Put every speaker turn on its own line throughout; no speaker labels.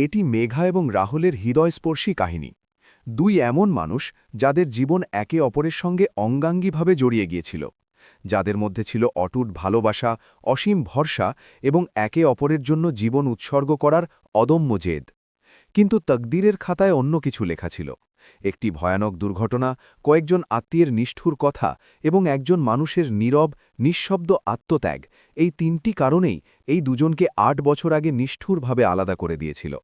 এটি মেঘা এবং রাহুলের হৃদয়স্পর্শী কাহিনী। দুই এমন মানুষ যাদের জীবন একে অপরের সঙ্গে অঙ্গাঙ্গিভাবে জড়িয়ে গিয়েছিল, যাদের মধ্যে ছিল অটুট ভালোবাসা, অসীম ভরসা এবং একে অপরের জন্য জীবন উৎসর্গ করার অদম্য জেদ। কিন্তু তকদিরের খাতায় অন্য কিছু লেখা ছিল। একটি ভয়ানক দুর্ঘটনা, কয়েকজন আত্মীয়ের নিষ্ঠুর কথা এবং একজন মানুষের নীরব, নিঃশব্দ আত্মত্যাগ, এই তিনটি কারণেই এই দুজনকে ৮ বছর আগে নিষ্ঠুরভাবে আলাদা করে দিয়েছিল।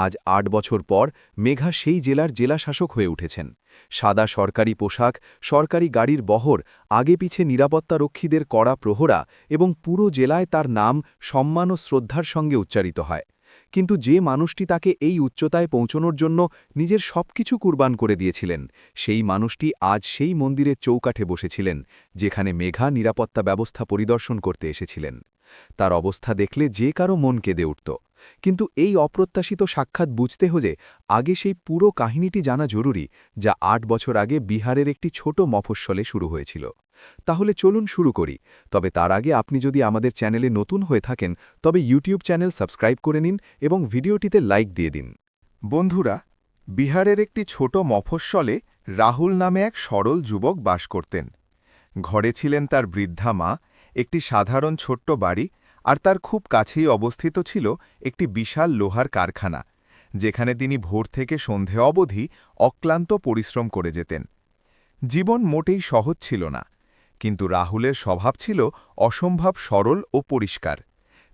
আজ ৮ বছর পর মেঘা সেই জেলার জেলাশাসক হয়ে উঠেছেন। সাদা সরকারি পোশাক, সরকারি গাড়ির বহর, আগে পিছে নিরাপত্তারক্ষীদের কড়া প্রহরা এবং পুরো জেলায় তার নাম সম্মান ও শ্রদ্ধার সঙ্গে উচ্চারিত হয়। কিন্তু যে মানুষটি তাকে এই উচ্চতায় পৌঁছনোর জন্য নিজের সবকিছু কুরবান করে দিয়েছিলেন, সেই মানুষটি আজ সেই মন্দিরের চৌকাঠে বসেছিলেন, যেখানে মেঘা নিরাপত্তা ব্যবস্থা পরিদর্শন করতে এসেছিলেন। তার অবস্থা দেখলে যে কারো মন কেঁদে উঠত। কিন্তু এই অপ্রত্যাশিত সাক্ষাৎ বুঝতে হলে আগে সেই পুরো কাহিনীটি জানা জরুরি, যা ৮ বছর আগে বিহারের একটি ছোট মফস্বলে শুরু হয়েছিল। তাহলে চলুন শুরু করি। তবে তার আগে আপনি যদি আমাদের চ্যানেলে নতুন হয়ে থাকেন, তবে ইউটিউব চ্যানেল সাবস্ক্রাইব করে নিন এবং ভিডিওটিতে লাইক দিয়ে দিন।
বন্ধুরা, বিহারের একটি ছোট মফস্বলে রাহুল নামে এক সরল যুবক বাস করতেন। ঘরে ছিলেন তার বৃদ্ধা মা, একটি সাধারণ ছোট্ট বাড়ি, আর তার খুব কাছেই অবস্থিত ছিল একটি বিশাল লোহার কারখানা, যেখানে তিনি ভোর থেকে সন্ধে অবধি অক্লান্ত পরিশ্রম করে যেতেন। জীবন মোটেই সহজ ছিল না, কিন্তু রাহুলের স্বভাব ছিল অসম্ভব সরল ও পরিষ্কার।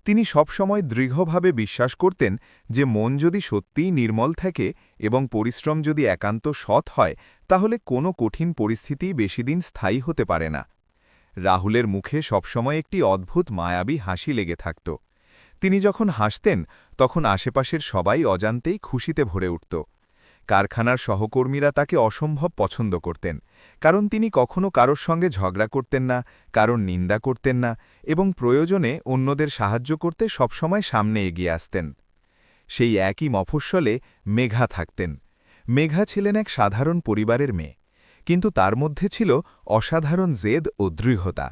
তিনি সবসময় দৃঢ়ভাবে বিশ্বাস করতেন যে মন যদি সত্যিই নির্মল থাকে এবং পরিশ্রম যদি একান্ত সৎ হয়, তাহলে কোনো কঠিন পরিস্থিতিই বেশিদিন স্থায়ী হতে পারে না। রাহুলের মুখে সবসময় একটি অদ্ভুত মায়াবী হাসি লেগে থাকত। তিনি যখন হাসতেন, তখন আশেপাশের সবাই অজান্তেই খুশিতে ভরে উঠত। কারখানার সহকর্মীরা তাকে অসম্ভব পছন্দ করতেন, কারণ তিনি কখনো কারোর সঙ্গে ঝগড়া করতেন না, কারোর নিন্দা করতেন না এবং প্রয়োজনে অন্যদের সাহায্য করতে সবসময় সামনে এগিয়ে আসতেন। সেই একই মফস্বলে মেঘা থাকতেন। মেঘা ছিলেন এক সাধারণ পরিবারের মেয়ে, কিন্তু তার মধ্যে ছিল অসাধারণ জেদ ও দৃঢ়তা।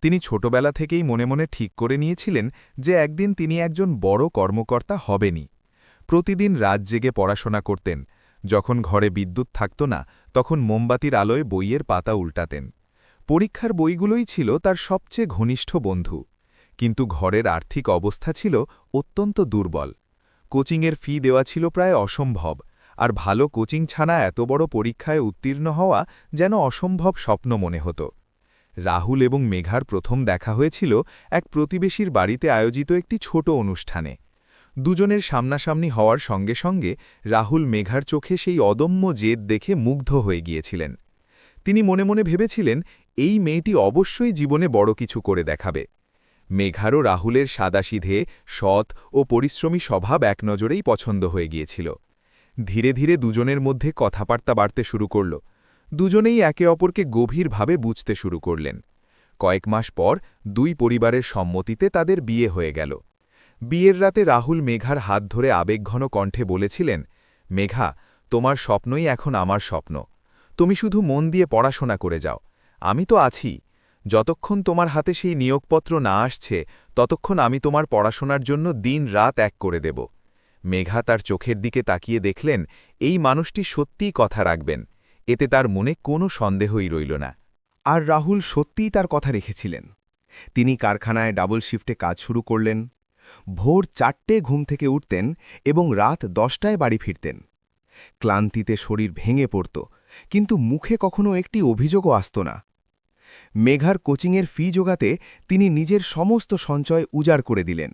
তিনি ছোটবেলা থেকেই মনে মনে ঠিক করে নিয়েছিলেন যে একদিন তিনি একজন বড় কর্মকর্তা হবেনই। প্রতিদিন রাত জেগে পড়াশোনা করতেন। যখন ঘরে বিদ্যুৎ থাকত না, তখন মোমবাতির আলোয় বইয়ের পাতা উল্টাতেন। পরীক্ষার বইগুলোই ছিল তার সবচেয়ে ঘনিষ্ঠ বন্ধু। কিন্তু ঘরের আর্থিক অবস্থা ছিল অত্যন্ত দুর্বল। কোচিংয়ের ফি দেওয়া ছিল প্রায় অসম্ভব, আর ভালো কোচিং ছাড়া এত বড় পরীক্ষায় উত্তীর্ণ হওয়া যেন অসম্ভব স্বপ্ন মনে হতো। রাহুল এবং মেঘার প্রথম দেখা হয়েছিল এক প্রতিবেশীর বাড়িতে আয়োজিত একটি ছোট অনুষ্ঠানে। দুজনের সামনাসামনি হওয়ার সঙ্গে সঙ্গে রাহুল মেঘার চোখে সেই অদম্য জেদ দেখে মুগ্ধ হয়ে গিয়েছিলেন। তিনি মনে মনে ভেবেছিলেন, এই মেয়েটি অবশ্যই জীবনে বড় কিছু করে দেখাবে। মেঘারও রাহুলের সাদাসিধে, সৎ ও পরিশ্রমী স্বভাব এক নজরেই পছন্দ হয়ে গিয়েছিল। ধীরে ধীরে দুজনের মধ্যে কথাবার্তা বাড়তে শুরু করল। দুজনেই একে অপরকে গভীরভাবে বুঝতে শুরু করলেন। কয়েক মাস পর দুই পরিবারের সম্মতিতে তাদের বিয়ে হয়ে গেল। বিয়ের রাতে রাহুল মেঘার হাত ধরে আবেগঘন কণ্ঠে বলেছিলেন, মেঘা, তোমার স্বপ্নই এখন আমার স্বপ্ন। তুমি শুধু মন দিয়ে পড়াশোনা করে যাও, আমি তো আছি। যতক্ষণ তোমার হাতে সেই নিয়োগপত্র না আসছে, ততক্ষণ আমি তোমার পড়াশোনার জন্য দিন রাত এক করে দেব। মেঘা তার চোখের দিকে তাকিয়ে দেখলেন, এই মানুষটি সত্যিই কথা রাখবেন। এতে তার মনে কোনো সন্দেহই রইল না।
আর রাহুল সত্যিই তার কথা রেখেছিলেন। তিনি কারখানায় ডাবল শিফটে কাজ শুরু করলেন। ভোর ৪টে ঘুম থেকে উঠতেন এবং রাত ১০টায় বাড়ি ফিরতেন। ক্লান্তিতে শরীর ভেঙে পড়ত, কিন্তু মুখে কখনো একটি অভিযোগও আসত না। মেঘার কোচিংয়ের ফি জোগাতে তিনি নিজের সমস্ত সঞ্চয় উজাড় করে দিলেন।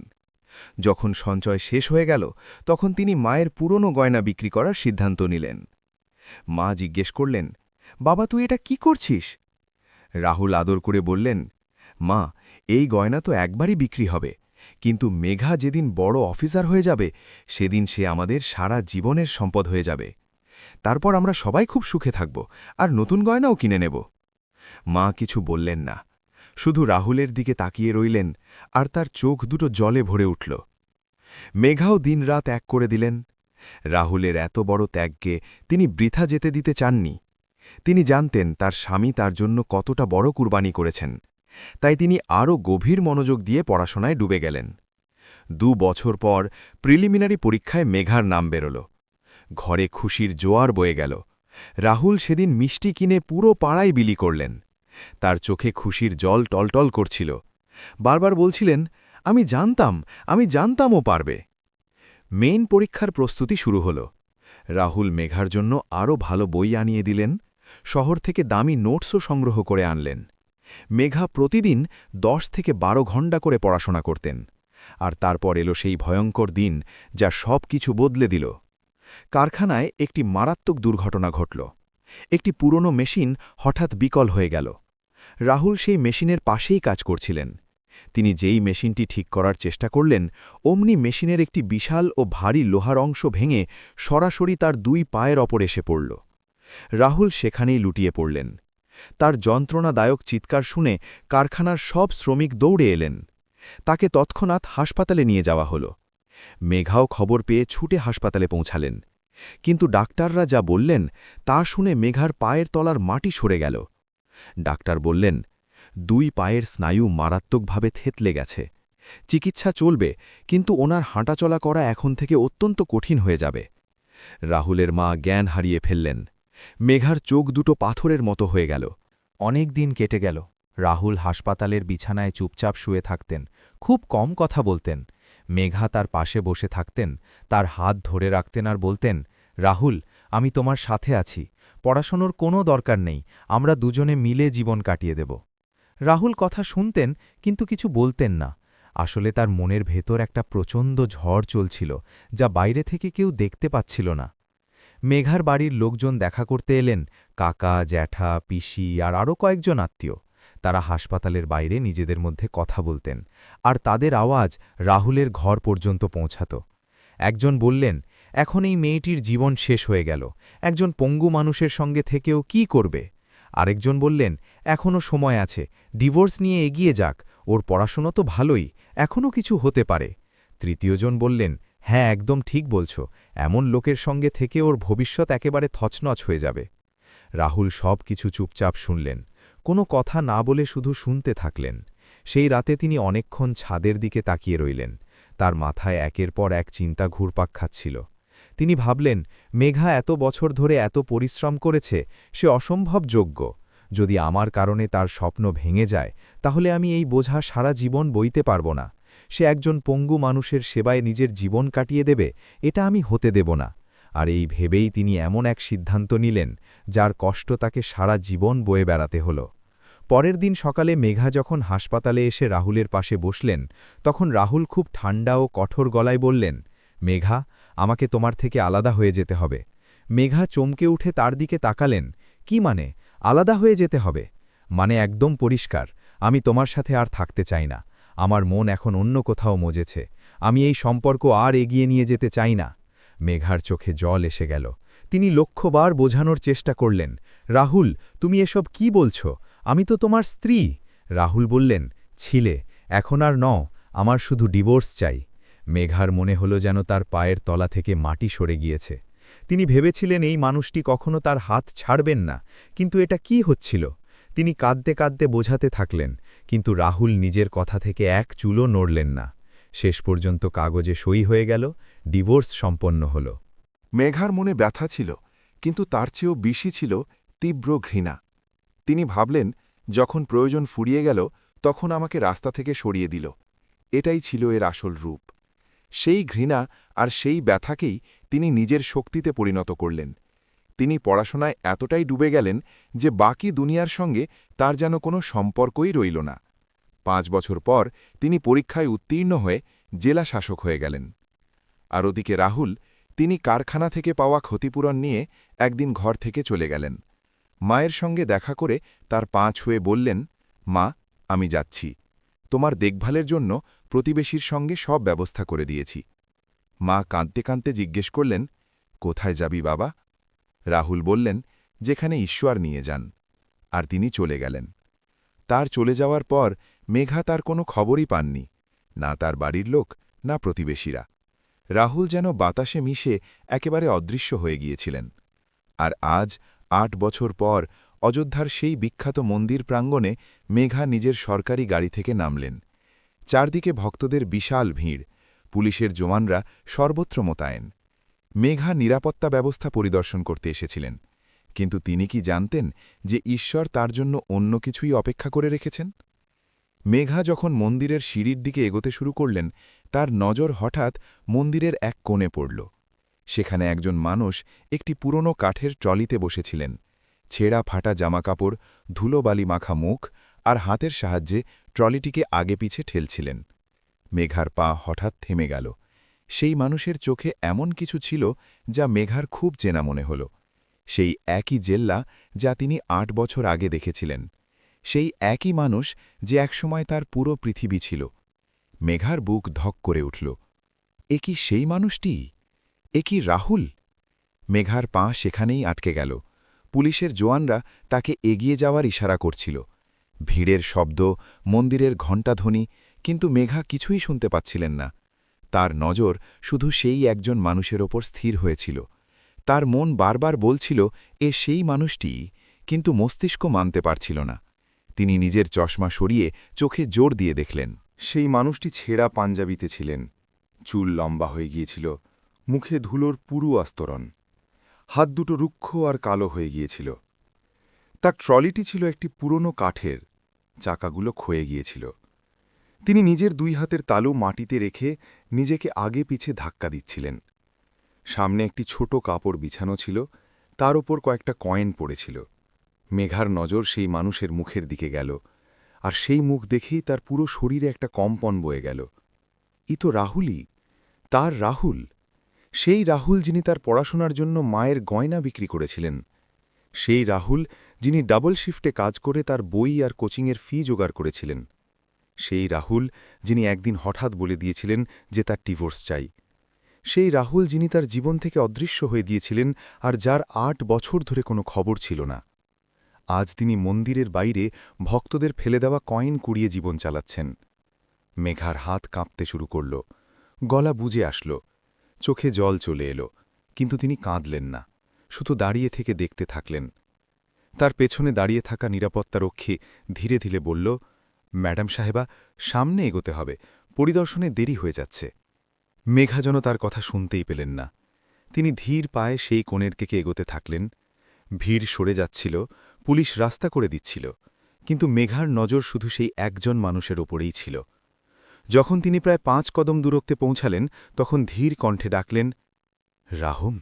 যখন সঞ্চয় শেষ হয়ে গেল, তখন তিনি মায়ের পুরনো গয়না বিক্রি করার সিদ্ধান্ত নিলেন। মা জিজ্ঞেস করলেন, বাবা, তুই এটা কি করছিস? রাহুল আদর করে বললেন, মা, এই গয়না তো একবারই বিক্রি হবে, কিন্তু মেঘা যেদিন বড় অফিসার হয়ে যাবে, সেদিন সে আমাদের সারা জীবনের সম্পদ হয়ে যাবে। তারপর আমরা সবাই খুব সুখে থাকব আর নতুন গয়নাও কিনে নেব। মা কিছু বললেন না, শুধু রাহুলের দিকে তাকিয়ে রইলেন, আর তার চোখ দুটো জলে ভরে উঠল। মেঘাও দিনরাত এক করে দিলেন। রাহুলের এত বড় ত্যাগকে তিনি বৃথা যেতে দিতে চাননি। তিনি জানতেন তার স্বামী তার জন্য কতটা বড় কুরবানি করেছেন, তাই তিনি আরও গভীর মনোযোগ দিয়ে পড়াশোনায় ডুবে গেলেন। 2 বছর পর প্রিলিমিনারি পরীক্ষায় মেঘার নাম বেরোল। ঘরে খুশির জোয়ার বয়ে গেল। রাহুল সেদিন মিষ্টি কিনে পুরো পাড়ায় বিলি করলেন। তার চোখে খুশির জল টলটল করছিল। বারবার বলছিলেন, আমি জানতাম ও পারবে। মেইন পরীক্ষার প্রস্তুতি শুরু হল। রাহুল মেঘার জন্য আরও ভালো বই আনিয়ে দিলেন। শহর থেকে দামি নোটসও সংগ্রহ করে আনলেন। মেঘা প্রতিদিন 10 থেকে 12 ঘণ্টা করে পড়াশোনা করতেন। আর তারপর এলো সেই ভয়ঙ্কর দিন, যা সব কিছু বদলে দিল। কারখানায় একটি মারাত্মক দুর্ঘটনা ঘটল। একটি পুরনো মেশিন হঠাৎ বিকল হয়ে গেল। রাহুল সেই মেশিনের পাশেই কাজ করছিলেন। তিনি যেই মেশিনটি ঠিক করার চেষ্টা করলেন, অমনি মেশিনের একটি বিশাল ও ভারী লোহার অংশ ভেঙে সরাসরি তার 2 পায়ের ওপর এসে পড়ল। রাহুল সেখানেই লুটিয়ে পড়লেন। তার যন্ত্রণাদায়ক চিৎকার শুনে কারখানার সব শ্রমিক দৌড়ে এলেন। তাকে তৎক্ষণাৎ হাসপাতালে নিয়ে যাওয়া হল। মেঘাও খবর পেয়ে ছুটে হাসপাতালে পৌঁছালেন। কিন্তু ডাক্তাররা যা বললেন তা শুনে মেঘার পায়ের তলার মাটি সরে গেল। ডাক্তার বললেন, 2 পায়ের স্নায়ু মারাত্মকভাবে থেতলে গেছে। চিকিৎসা চলবে, কিন্তু ওনার হাঁটাচলা করা এখন থেকে অত্যন্ত কঠিন হয়ে যাবে। রাহুলের মা জ্ঞান হারিয়ে ফেললেন। মেঘার চোখ দুটো পাথরের মতো হয়ে গেল।
অনেক দিন কেটে গেল। রাহুল হাসপাতালের বিছানায় চুপচাপ শুয়ে থাকতেন, খুব কম কথা বলতেন। মেঘা তার পাশে বসে থাকতেন, তার হাত ধরে রাখতেন আর বলতেন, রাহুল, আমি তোমার সাথে আছি, পড়াশোনার কোনো দরকার নেই, আমরা দুজনে মিলে জীবন কাটিয়ে দেব। রাহুল কথা শুনতেন, কিন্তু কিছু বলতেন না। আসলে তার মনের ভেতর একটা প্রচণ্ড ঝড় চলছিল, যা বাইরে থেকে কেউ দেখতে পাচ্ছিল না। মেঘার বাড়ির লোকজন দেখা করতে এলেন, কাকা, জ্যাঠা, পিসি আর আরও কয়েকজন আত্মীয়। তারা হাসপাতালের বাইরে নিজেদের মধ্যে কথা বলতেন, আর তাদের আওয়াজ রাহুলের ঘর পর্যন্ত পৌঁছাত। একজন বললেন, এখন এই মেয়েটির জীবন শেষ হয়ে গেল, একজন পঙ্গু মানুষের সঙ্গে থেকেও কি করবে? আরেকজন বললেন, এখনও সময় আছে, ডিভোর্স নিয়ে এগিয়ে যাক, ওর পড়াশুনো তো ভালোই, এখনও কিছু হতে পারে। তৃতীয়জন বললেন, হ্যাঁ, একদম ঠিক বলছ, এমন লোকের সঙ্গে থেকে ওর ভবিষ্যৎ একেবারে থচনচ হয়ে যাবে। রাহুল সব কিছু চুপচাপ শুনলেন, কোনো কথা না বলে শুধু শুনতে থাকলেন। সেই রাতে তিনি অনেকক্ষণ ছাদের দিকে তাকিয়ে রইলেন। তার মাথায় একের পর এক চিন্তা ঘুরপাক খাচ্ছিল। তিনি ভাবলেন, মেঘা এত বছর ধরে এত পরিশ্রম করেছে, সে অসম্ভব যোগ্য। যদি আমার কারণে তার স্বপ্ন ভেঙে যায়, তাহলে আমি এই বোঝা সারা জীবন বইতে পারব না। সে একজন পঙ্গু মানুষের সেবায় নিজের জীবন কাটিয়ে দেবে, এটা আমি হতে দেব না। আর এই ভেবেই তিনি এমন এক সিদ্ধান্ত নিলেন, যার কষ্ট তাকে সারা জীবন বয়ে বেড়াতে হল। পরের দিন সকালে মেঘা যখন হাসপাতালে এসে রাহুলের পাশে বসলেন, তখন রাহুল খুব ঠান্ডা ও কঠোর গলায় বললেন, মেঘা, আমাকে তোমার থেকে আলাদা হয়ে যেতে হবে। মেঘা চমকে উঠে তার দিকে তাকালেন, কি মানে, আলাদা হয়ে যেতে হবে? মানে একদম পরিষ্কার, আমি তোমার সাথে আর থাকতে চাই না। আমার মন এখন অন্য কোথাও মজেছে। আমি এই সম্পর্ক আর এগিয়ে নিয়ে যেতে চাই না। মেঘার চোখে জল এসে গেল। তিনি লক্ষবার বোঝানোর চেষ্টা করলেন, রাহুল, তুমি এসব কি বলছ? আমি তো তোমার স্ত্রী। রাহুল বললেন, ছিলে, এখন আর নও, আমার শুধু ডিভোর্স চাই। মেঘার মনে হলো যেন তার পায়ের তলা থেকে মাটি সরে গিয়েছে। তিনি ভেবেছিলেন এই মানুষটি কখনো তার হাত ছাড়বেন না, কিন্তু এটা কি হচ্ছিল? তিনি কাঁদতে কাঁদতে বোঝাতে থাকলেন, কিন্তু রাহুল নিজের কথা থেকে এক চুলও নড়লেন না। শেষ পর্যন্ত কাগজে সই হয়ে গেল, ডিভোর্স সম্পন্ন হল।
মেঘার মনে ব্যথা ছিল, কিন্তু তার চেয়েও বেশি ছিল তীব্র ঘৃণা। তিনি ভাবলেন, যখন প্রয়োজন ফুরিয়ে গেল, তখন আমাকে রাস্তা থেকে সরিয়ে দিল। এটাই ছিল এর আসল রূপ। সেই ঘৃণা আর সেই ব্যথাকেই তিনি নিজের শক্তিতে পরিণত করলেন। তিনি পড়াশোনায় এতটাই ডুবে গেলেন যে বাকি দুনিয়ার সঙ্গে তার যেন কোনো সম্পর্কই রইল না। 5 বছর পর তিনি পরীক্ষায় উত্তীর্ণ হয়ে জেলা শাসক হয়ে গেলেন। আর ওদিকে রাহুল, তিনি কারখানা থেকে পাওয়া ক্ষতিপূরণ নিয়ে একদিন ঘর থেকে চলে গেলেন। মায়ের সঙ্গে দেখা করে তার পা ছুঁয়ে বললেন, মা, আমি যাচ্ছি। তোমার দেখভালের জন্য প্রতিবেশীর সঙ্গে সব ব্যবস্থা করে দিয়েছি। মা কাঁদতে কাঁদতে জিজ্ঞেস করলেন, কোথায় যাবি বাবা? রাহুল বললেন, যেখানে ঈশ্বর নিয়ে যান। আর তিনি চলে গেলেন। তার চলে যাওয়ার পর মেঘা তার কোনো খবরই পাননি, না তার বাড়ির লোক, না প্রতিবেশীরা। রাহুল যেন বাতাসে মিশে একেবারে অদৃশ্য হয়ে গিয়েছিলেন। আর আজ 8 বছর পর অযোধ্যার সেই বিখ্যাত মন্দির প্রাঙ্গণে মেঘা নিজের সরকারি গাড়ি থেকে নামলেন। চারদিকে ভক্তদের বিশাল ভিড়, পুলিশের জওয়ানরা সর্বত্র মোতায়েন। মেঘা নিরাপত্তা ব্যবস্থা পরিদর্শন করতে এসেছিলেন, কিন্তু তিনি কি জানতেন যে ঈশ্বর তার জন্য অন্য কিছুই অপেক্ষা করে রেখেছেন? মেঘা যখন মন্দিরের সিঁড়ির দিকে এগোতে শুরু করলেন, তার নজর হঠাৎ মন্দিরের এক কোণে পড়ল। সেখানে একজন মানুষ একটি পুরনো কাঠের ট্রলিতে বসেছিলেন, ছেঁড়া ফাটা জামাকাপড়, ধুলোবালি মাখা মুখ আর হাতের সাহায্যে ট্রলিটিকে আগে পিছে ঠেলছিলেন। মেঘার পা হঠাৎ থেমে গেল। সেই মানুষের চোখে এমন কিছু ছিল যা মেঘার খুব চেনা মনে হল। সেই একই জেল্লা যা তিনি ৮ বছর আগে দেখেছিলেন, সেই একই মানুষ যে একসময় তার পুরো পৃথিবী ছিল। মেঘার বুক ধক করে উঠল। এ কি সেই মানুষটি? এ কি রাহুল? মেঘার পা সেখানেই আটকে গেল। পুলিশের জওয়ানরা তাকে এগিয়ে যাওয়ার ইশারা করছিল। ভিড়ের শব্দ, মন্দিরের ঘণ্টাধ্বনি, কিন্তু মেঘা কিছুই শুনতে পাচ্ছিলেন না। তার নজর শুধু সেই একজন মানুষের ওপর স্থির হয়েছিল। তার মন বারবার বলছিল এ সেই মানুষটিই, কিন্তু মস্তিষ্ক মানতে পারছিল না। তিনি নিজের চশমা সরিয়ে চোখে জোর দিয়ে দেখলেন।
সেই মানুষটি ছেঁড়া পাঞ্জাবিতে ছিলেন, চুল লম্বা হয়ে গিয়েছিল, মুখে ধুলোর পুরু আস্তরণ, হাত দুটো রুক্ষ আর কালো হয়ে গিয়েছিল। তার ট্রলিটি ছিল একটি পুরনো কাঠের, চাকাগুলো ক্ষয়ে গিয়েছিল। তিনি নিজের 2 হাতের তালু মাটিতে রেখে নিজেকে আগে পিছে ধাক্কা দিচ্ছিলেন। সামনে একটি ছোট কাপড় বিছানো ছিল, তার ওপর কয়েকটা কয়েন পড়েছিল। মেঘার নজর সেই মানুষের মুখের দিকে গেল, আর সেই মুখ দেখেই তার পুরো শরীরে একটা কম্পন বয়ে গেল। ই তো রাহুলই, তার রাহুল, সেই রাহুল যিনি তার পড়াশোনার জন্য মায়ের গয়না বিক্রি করেছিলেন, সেই রাহুল যিনি ডাবল শিফটে কাজ করে তার বই আর কোচিংয়ের ফি জোগাড় করেছিলেন, সেই রাহুল যিনি একদিন হঠাৎ বলে দিয়েছিলেন যে তার ডিভোর্স চাই, সেই রাহুল যিনি তার জীবন থেকে অদৃশ্য হয়ে দিয়েছিলেন আর যার ৮ বছর ধরে কোনো খবর ছিল না। আজ তিনি মন্দিরের বাইরে ভক্তদের ফেলে দেওয়া কয়েন কুড়িয়ে জীবন চালাচ্ছেন। মেঘার হাত কাঁপতে শুরু করল, গলা বুজে আসল, চোখে জল চলে এলো, কিন্তু তিনি কাঁদলেন না, শুধু দাঁড়িয়ে থেকে দেখতে থাকলেন। তার পেছনে দাঁড়িয়ে থাকা নিরাপত্তারক্ষী ধীরে ধীরে বলল, ম্যাডাম সাহেবা, সামনে এগোতে হবে, পরিদর্শনে দেরি হয়ে যাচ্ছে। মেঘা যেন তার কথা শুনতেই পেলেন না। তিনি ধীর পায়ে সেই কোণের দিকে এগোতে থাকলেন। ভিড় সরে যাচ্ছিল, পুলিশ রাস্তা করে দিচ্ছিল, কিন্তু মেঘার নজর শুধু সেই একজন মানুষের ওপরেই ছিল। যখন তিনি প্রায় 5 কদম দূরত্বে পৌঁছালেন, তখন ধীর কণ্ঠে ডাকলেন, রাহুল।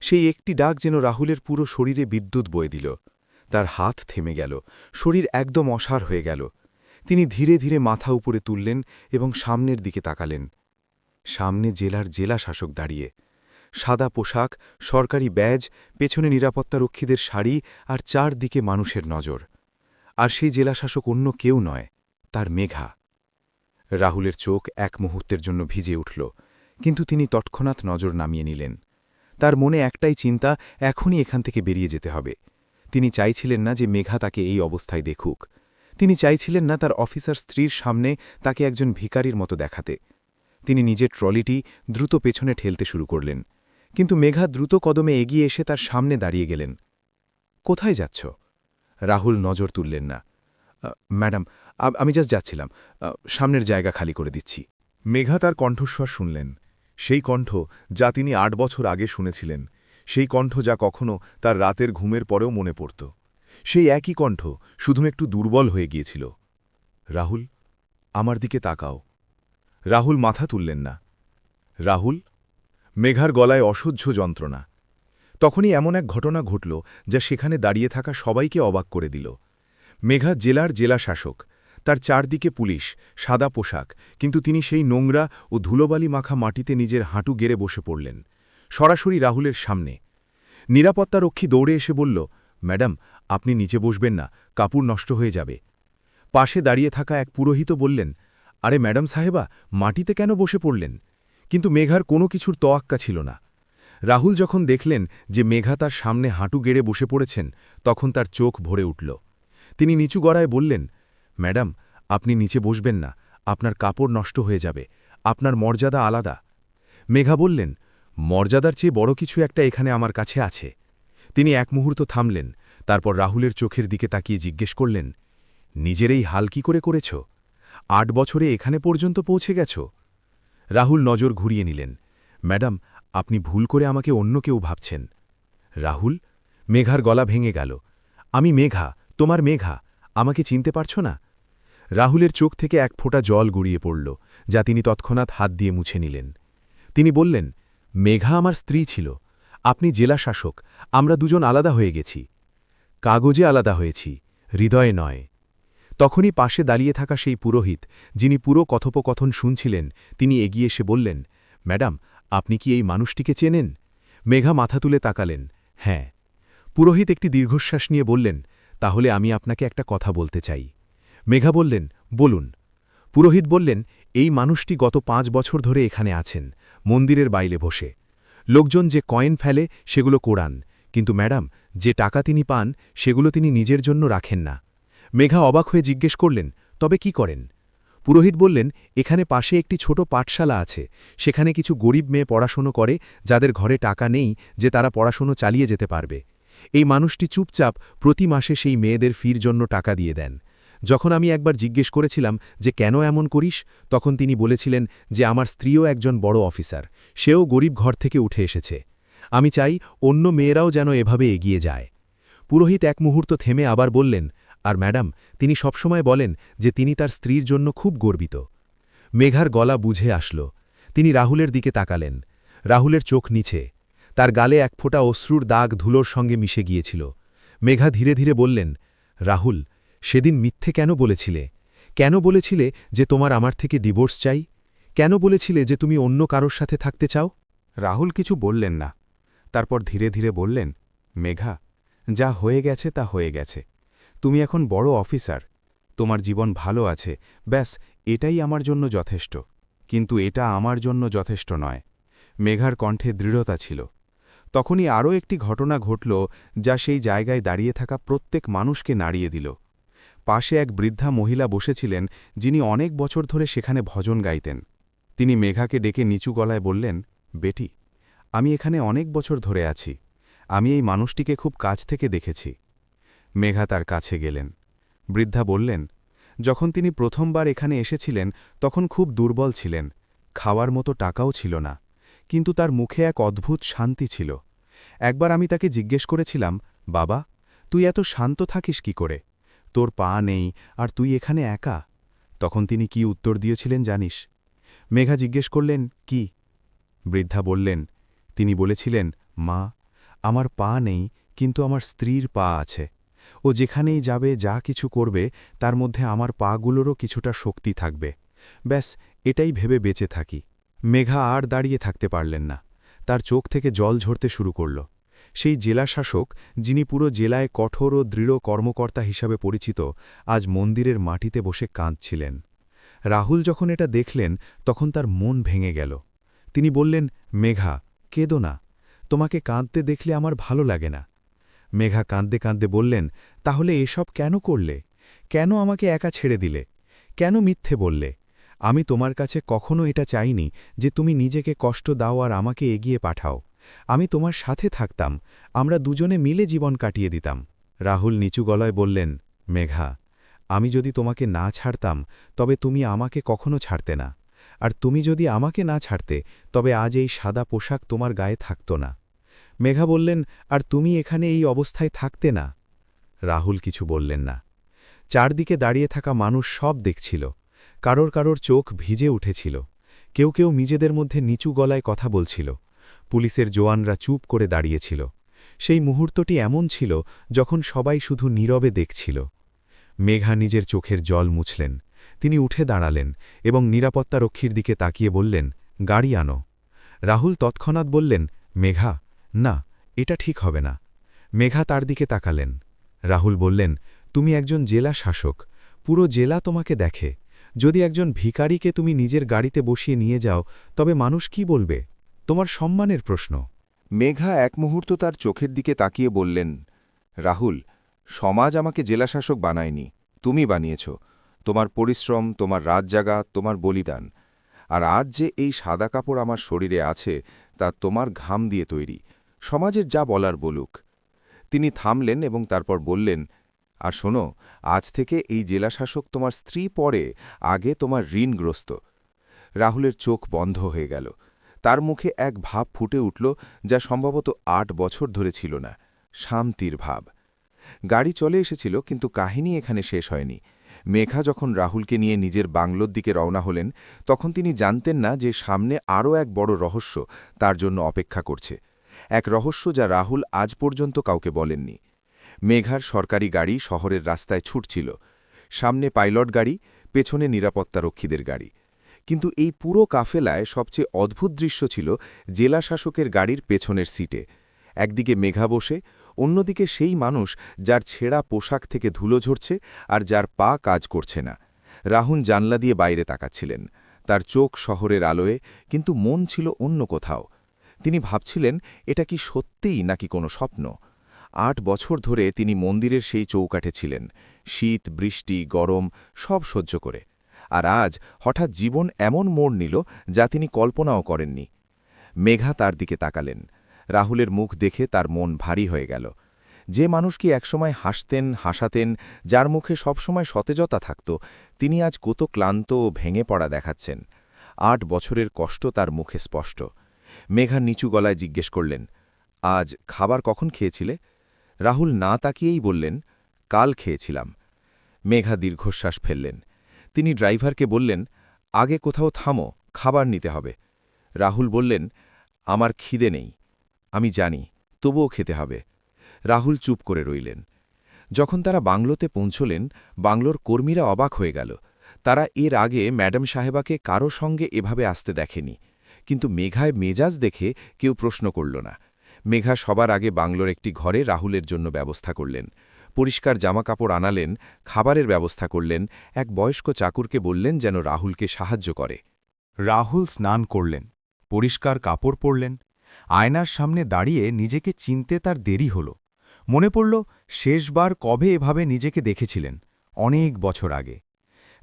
সেই একটি ডাক যেন রাহুলের পুরো শরীরে বিদ্যুৎ বয়ে দিল। তার হাত থেমে গেল, শরীর একদম অসাড় হয়ে গেল। তিনি ধীরে ধীরে মাথা উপরে তুললেন এবং সামনের দিকে তাকালেন। সামনে জেলার জেলা শাসক দাঁড়িয়ে, সাদা পোশাক, সরকারি ব্যাজ, পেছনে নিরাপত্তারক্ষীদের শাড়ি আর চারদিকে মানুষের নজর। আর সেই জেলাশাসক অন্য কেউ নয়, তার মেঘা। রাহুলের চোখ এক মুহূর্তের জন্য ভিজে উঠল, কিন্তু তিনি তৎক্ষণাৎ নজর নামিয়ে নিলেন। তার মনে একটাই চিন্তা, এখনই এখান থেকে বেরিয়ে যেতে হবে। তিনি চাইছিলেন না যে মেঘা তাকে এই অবস্থায় দেখুক। তিনি চাইছিলেন না তার অফিসার স্ত্রীর সামনে তাকে একজন ভিখারির মতো দেখাতে। তিনি নিজের ট্রলিটি দ্রুত পেছনে ঠেলতে শুরু করলেন, কিন্তু মেঘা দ্রুত কদমে এগিয়ে এসে তার সামনে দাঁড়িয়ে গেলেন। কোথায় যাচ্ছ? রাহুল নজর তুললেন না। ম্যাডাম, আমি জাস্ট যাচ্ছিলাম, সামনের জায়গা খালি করে দিচ্ছি।
মেঘা তার কণ্ঠস্বর শুনলেন, সেই কণ্ঠ যা তিনি ৮ বছর আগে শুনেছিলেন, সেই কণ্ঠ যা কখনো তার রাতের ঘুমের পরেও মনে পড়ত। সেই একই কণ্ঠ, শুধু একটু দুর্বল হয়ে গিয়েছিল। রাহুল, আমার দিকে তাকাও। রাহুল মাথা তুললেন না। রাহুল? মেঘার গলায় অসহ্য যন্ত্রণা। তখনই এমন এক ঘটনা ঘটল যা সেখানে দাঁড়িয়ে থাকা সবাইকে অবাক করে দিল। মেঘা জেলার জেলা শাসক, তার চারদিকে পুলিশ, সাদা পোশাক, কিন্তু তিনি সেই নোংরা ও ধুলোবালি মাখা মাটিতে নিজের হাঁটু গেড়ে বসে পড়লেন, সরাসরি রাহুলের সামনে। নিরাপত্তারক্ষী দৌড়ে এসে বলল, ম্যাডাম, আপনি নিচে বসবেন না, কাপড় নষ্ট হয়ে যাবে। পাশে দাঁড়িয়ে থাকা এক পুরোহিত বললেন, আরে ম্যাডাম সাহেবা, মাটিতে কেন বসে পড়লেন? কিন্তু মেঘার কোনো কিছুর তোয়াক্কা ছিল না। রাহুল যখন দেখলেন যে মেঘা তার সামনে হাঁটু গেড়ে বসে পড়েছেন, তখন তার চোখ ভরে উঠল। তিনি নিচু গলায় বললেন, ম্যাডাম, আপনি নিচে বসবেন না, আপনার কাপড় নষ্ট হয়ে যাবে, আপনার মর্যাদা আলাদা। মেঘা বললেন, মর্যাদার চেয়ে বড় কিছু একটা এখানে আমার কাছে আছে। তিনি এক মুহূর্ত থামলেন, তারপর রাহুলের চোখের দিকে তাকিয়ে জিজ্ঞেস করলেন, নিজের এই হাল কি করে করেছ? ৮ বছরে এখানে পর্যন্ত পৌঁছে গেছ?
রাহুল নজর ঘুরিয়ে নিলেন। ম্যাডাম, আপনি ভুল করে আমাকে অন্য কেউ ভাবছেন। রাহুল? মেঘার গলা ভেঙে গেল। আমি মেঘা, তোমার মেঘা, আমাকে চিনতে পারছ না? রাহুলের চোখ থেকে এক ফোঁটা জল গড়িয়ে পড়ল, যা তিনি তৎক্ষণাৎ হাত দিয়ে মুছে নিলেন। তিনি বললেন, মেঘা আমার স্ত্রী ছিল। আপনি জেলা শাসক, আমরা দুজন আলাদা হয়ে গেছি। কাগজে আলাদা হয়েছি, হৃদয়ে নয়। তখনই পাশে দাঁড়িয়ে থাকা সেই পুরোহিত, যিনি পুরো কথোপকথন শুনছিলেন, তিনি এগিয়ে এসে বললেন, ম্যাডাম, আপনি কি এই মানুষটিকে চেনেন? মেঘা মাথা তুলে তাকালেন। হ্যাঁ। পুরোহিত একটি দীর্ঘশ্বাস নিয়ে বললেন, তাহলে আমি আপনাকে একটা কথা বলতে চাই। মেঘা বললেন, বলুন। পুরোহিত বললেন, এই মানুষটি গত 5 বছর ধরে এখানে আছেন, মন্দিরের বাইরে বসে। লোকজন যে কয়েন ফেলে সেগুলো কোড়ান, কিন্তু ম্যাডাম, যে টাকা তিনি পান সেগুলো তিনি নিজের জন্য রাখেন না। মেঘা অবাক হয়ে জিজ্ঞেস করলেন, তবে কি করেন? পুরোহিত বললেন, এখানে পাশে একটি ছোট পাঠশালা আছে, সেখানে কিছু গরিব মেয়ে পড়াশোনা করে, যাদের ঘরে টাকা নেই যে তারা পড়াশোনা চালিয়ে যেতে পারবে। এই মানুষটি চুপচাপ প্রতি মাসে সেই মেয়েদের ফির জন্য টাকা দিয়ে দেন। যখন আমি একবার জিজ্ঞেস করেছিলাম যে কেন এমন করিস, তখন তিনি বলেছিলেন যে আমার স্ত্রীও একজন বড় অফিসার, সেও গরিব ঘর থেকে উঠে এসেছে। আমি চাই অন্য মেয়েরাও যেন এভাবে এগিয়ে যায়। পুরোহিত এক মুহূর্ত থেমে আবার বললেন, আর ম্যাডাম, তিনি সবসময় বলেন যে তিনি তার স্ত্রীর জন্য খুব গর্বিত। মেঘার গলা বুঝে আসল। তিনি রাহুলের দিকে তাকালেন। রাহুলের চোখ নিচে, তার গালে এক ফোঁটা অশ্রুর দাগ ধুলোর সঙ্গে মিশে গিয়েছিল। মেঘা ধীরে ধীরে বললেন, রাহুল, সেদিন মিথ্যে কেন বলেছিলে? কেন বলেছিলে যে তোমার আমার থেকে ডিভোর্স চাই? কেন বলেছিলে যে তুমি অন্য কারোর সাথে থাকতে চাও?
রাহুল কিছু বললেন না। তারপর ধীরে ধীরে বললেন, মেঘা, যা হয়ে গেছে তা হয়ে গেছে। তুমি এখন বড় অফিসার, তোমার জীবন ভালো আছে, ব্যাস এটাই আমার জন্য যথেষ্ট। কিন্তু এটা আমার জন্য যথেষ্ট নয়। মেঘার কণ্ঠে দৃঢ়তা ছিল। তখনই আরও একটি ঘটনা ঘটল, যা সেই জায়গায় দাঁড়িয়ে থাকা প্রত্যেক মানুষকে নাড়িয়ে দিল। পাশে এক বৃদ্ধা মহিলা বসেছিলেন, যিনি অনেক বছর ধরে সেখানে ভজন গাইতেন। তিনি মেঘাকে ডেকে নিচু গলায় বললেন, বেটি, আমি এখানে অনেক বছর ধরে আছি। আমি এই মানুষটিকে খুব কাছ থেকে দেখেছি। মেঘা তার কাছে গেলেন। বৃদ্ধা বললেন, যখন তিনি প্রথমবার এখানে এসেছিলেন তখন খুব দুর্বল ছিলেন, খাওয়ার মতো টাকাও ছিল না, কিন্তু তার মুখে এক অদ্ভুত শান্তি ছিল। একবার আমি তাকে জিজ্ঞেস করেছিলাম, বাবা, তুই এত শান্ত থাকিস কি করে? তোর পা নেই আর তুই এখানে একা। তখন তিনি কি উত্তর দিয়েছিলেন জানিস? মেঘা জিজ্ঞেস করলেন, কি? বৃদ্ধা বললেন, তিনি বলেছিলেন, মা, আমার পা নেই, কিন্তু আমার স্ত্রীর পা আছে। ও যেখানেই যাবে, যা কিছু করবে, তার মধ্যে আমার পাগুলোরও কিছুটা শক্তি থাকবে। ব্যাস এটাই ভেবে বেঁচে থাকি। মেঘা আর দাঁড়িয়ে থাকতে পারলেন না। তার চোখ থেকে জল ঝরতে শুরু করল। সেই জেলা শাসক, যিনি পুরো জেলায় কঠোর ও দৃঢ় কর্মকর্তা হিসাবে পরিচিত, আজ মন্দিরের মাটিতে বসে কাঁদছিলেন। রাহুল যখন এটা দেখলেন তখন তার মন ভেঙে গেল। তিনি বললেন, মেঘা, কেঁদো না, তোমাকে কাঁদতে দেখলে আমার ভালো লাগে না। মেঘা কাঁদতে কাঁদতে বললেন, তাহলে এসব কেন করলে? কেন আমাকে একা ছেড়ে দিলে? কেন মিথ্যে বললে? আমি তোমার কাছে কখনো এটা চাইনি যে তুমি নিজেকে কষ্ট দাও আর আমাকে এগিয়ে পাঠাও। আমি তোমার সাথে থাকতাম, আমরা দুজনে মিলে জীবন কাটিয়ে দিতাম। রাহুল নিচু গলায় বললেন, মেঘা, আমি যদি তোমাকে না ছাড়তাম তবে তুমি আমাকে কখনো ছাড়তে না, আর তুমি যদি আমাকে না ছাড়তে তবে আজ এই সাদা পোশাক তোমার গায়ে থাকত না। মেঘা বললেন, আর তুমি এখানে এই অবস্থায় থাকতে না। রাহুল কিছু বললেন না। চারদিকে দাঁড়িয়ে থাকা মানুষ সব দেখছিল। কারোর কারোর চোখ ভিজে উঠেছিল। কেউ কেউ নিজেদের মধ্যে নিচু গলায় কথা বলছিল। পুলিশের জওয়ানরা চুপ করে দাঁড়িয়েছিল। সেই মুহূর্তটি এমন ছিল যখন সবাই শুধু নীরবে দেখছিল। মেঘা নিজের চোখের জল মুছলেন। তিনি উঠে দাঁড়ালেন এবং নিরাপত্তারক্ষীর দিকে তাকিয়ে বললেন, গাড়ি আনো। রাহুল তৎক্ষণাৎ বললেন, মেঘা, না, এটা ঠিক হবে না। মেঘা তার দিকে তাকালেন। রাহুল বললেন, তুমি একজন জেলা শাসক, পুরো জেলা তোমাকে দেখে। যদি একজন ভিখারিকে তুমি নিজের গাড়িতে বসিয়ে নিয়ে যাও তবে মানুষ কি বলবে? তোমার সম্মানের প্রশ্ন।
মেঘা এক মুহূর্ত তার চোখের দিকে তাকিয়ে বললেন, রাহুল, সমাজ আমাকে জেলাশাসক বানায়নি, তুমি বানিয়েছ। তোমার পরিশ্রম, তোমার রাত জাগা, তোমার বলিদান। আর আজ যে এই সাদা কাপড় আমার শরীরে আছে তা তোমার ঘাম দিয়ে তৈরি। সমাজের যা বলার বলুক। তিনি থামলেন এবং তারপর বললেন, আর শোনো, আজ থেকে এই জেলাশাসক তোমার স্ত্রী পরে, আগে তোমার ঋণগ্রস্ত।
রাহুলের চোখ বন্ধ হয়ে গেল। তার মুখে এক ভাব ফুটে উঠল যা সম্ভবত ৮ বছর ধরে ছিল না, শান্তির ভাব। গাড়ি চলে এসেছিল, কিন্তু কাহিনী এখানে শেষ হয়নি। মেঘা যখন রাহুলকে নিয়ে নিজের বাংলোর দিকে রওনা হলেন, তখন তিনি জানতেন না যে সামনে আরও এক বড় রহস্য তার জন্য অপেক্ষা করছে, এক রহস্য যা রাহুল আজ পর্যন্ত কাউকে বলেননি। মেঘার সরকারি গাড়ি শহরের রাস্তায় ছুটছিল, সামনে পাইলট গাড়ি, পেছনে নিরাপত্তারক্ষীদের গাড়ি। কিন্তু এই পুরো কাফেলায় সবচেয়ে অদ্ভুত দৃশ্য ছিল জেলা শাসকের গাড়ির পেছনের সিটে। একদিকে মেঘা বসে, অন্যদিকে সেই মানুষ যার ছেঁড়া পোশাক থেকে ধুলো ঝরছে আর যার পা কাজ করছে না। রাহুল জানলা দিয়ে বাইরে তাকাচ্ছিলেন, তার চোখ শহরের আলোয়, কিন্তু মন ছিল অন্য কোথাও। তিনি ভাবছিলেন, এটা কি সত্যিই নাকি কোনো স্বপ্ন। ৮ বছর ধরে তিনি মন্দিরের সেই চৌকাঠে ছিলেন, শীত, বৃষ্টি, গরম সব সহ্য করে। আর আজ হঠাৎ জীবন এমন মোড় নিল যা তিনি কল্পনাও করেননি। মেঘা তার দিকে তাকালেন। রাহুলের মুখ দেখে তার মন ভারী হয়ে গেল। যে মানুষ কি একসময় হাসতেন, হাসাতেন, যার মুখে সবসময় সতেজতা থাকত, তিনি আজ কত ক্লান্ত ও ভেঙে পড়া দেখাচ্ছেন। ৮ বছরের কষ্ট তার মুখে স্পষ্ট। মেঘা নিচু গলায় জিজ্ঞেস করলেন, আজ খাবার কখন খেয়েছিলে? রাহুল না তাকিয়েই বললেন, কাল খেয়েছিলাম। মেঘা দীর্ঘশ্বাস ফেললেন। তিনি ড্রাইভারকে বললেন, আগে কোথাও থামো, খাবার নিতে হবে। রাহুল বললেন, আমার খিদে নেই। আমি জানি, তবুও খেতে হবে। রাহুল চুপ করে রইলেন। যখন তারা বাংলোতে পৌঁছলেন, বাংলোর কর্মীরা অবাক হয়ে গেল। তারা এর আগে ম্যাডাম সাহেবাকে কারো সঙ্গে এভাবে আসতে দেখেনি। কিন্তু মেঘায় মেজাজ দেখে কেউ প্রশ্ন করল না। মেঘা সবার আগে বাংলোর একটি ঘরে রাহুলের জন্য ব্যবস্থা করলেন। পরিষ্কার জামাকাপড় আনালেন, খাবারের ব্যবস্থা করলেন, এক বয়স্ক চাকুরকে বললেন যেন রাহুলকে সাহায্য করে।
রাহুল স্নান করলেন, পরিষ্কার কাপড় পরলেন। আয়নার সামনে দাঁড়িয়ে নিজেকে চিনতে তার দেরি হল। মনে পড়ল শেষবার কবে এভাবে নিজেকে দেখেছিলেন, অনেক বছর আগে।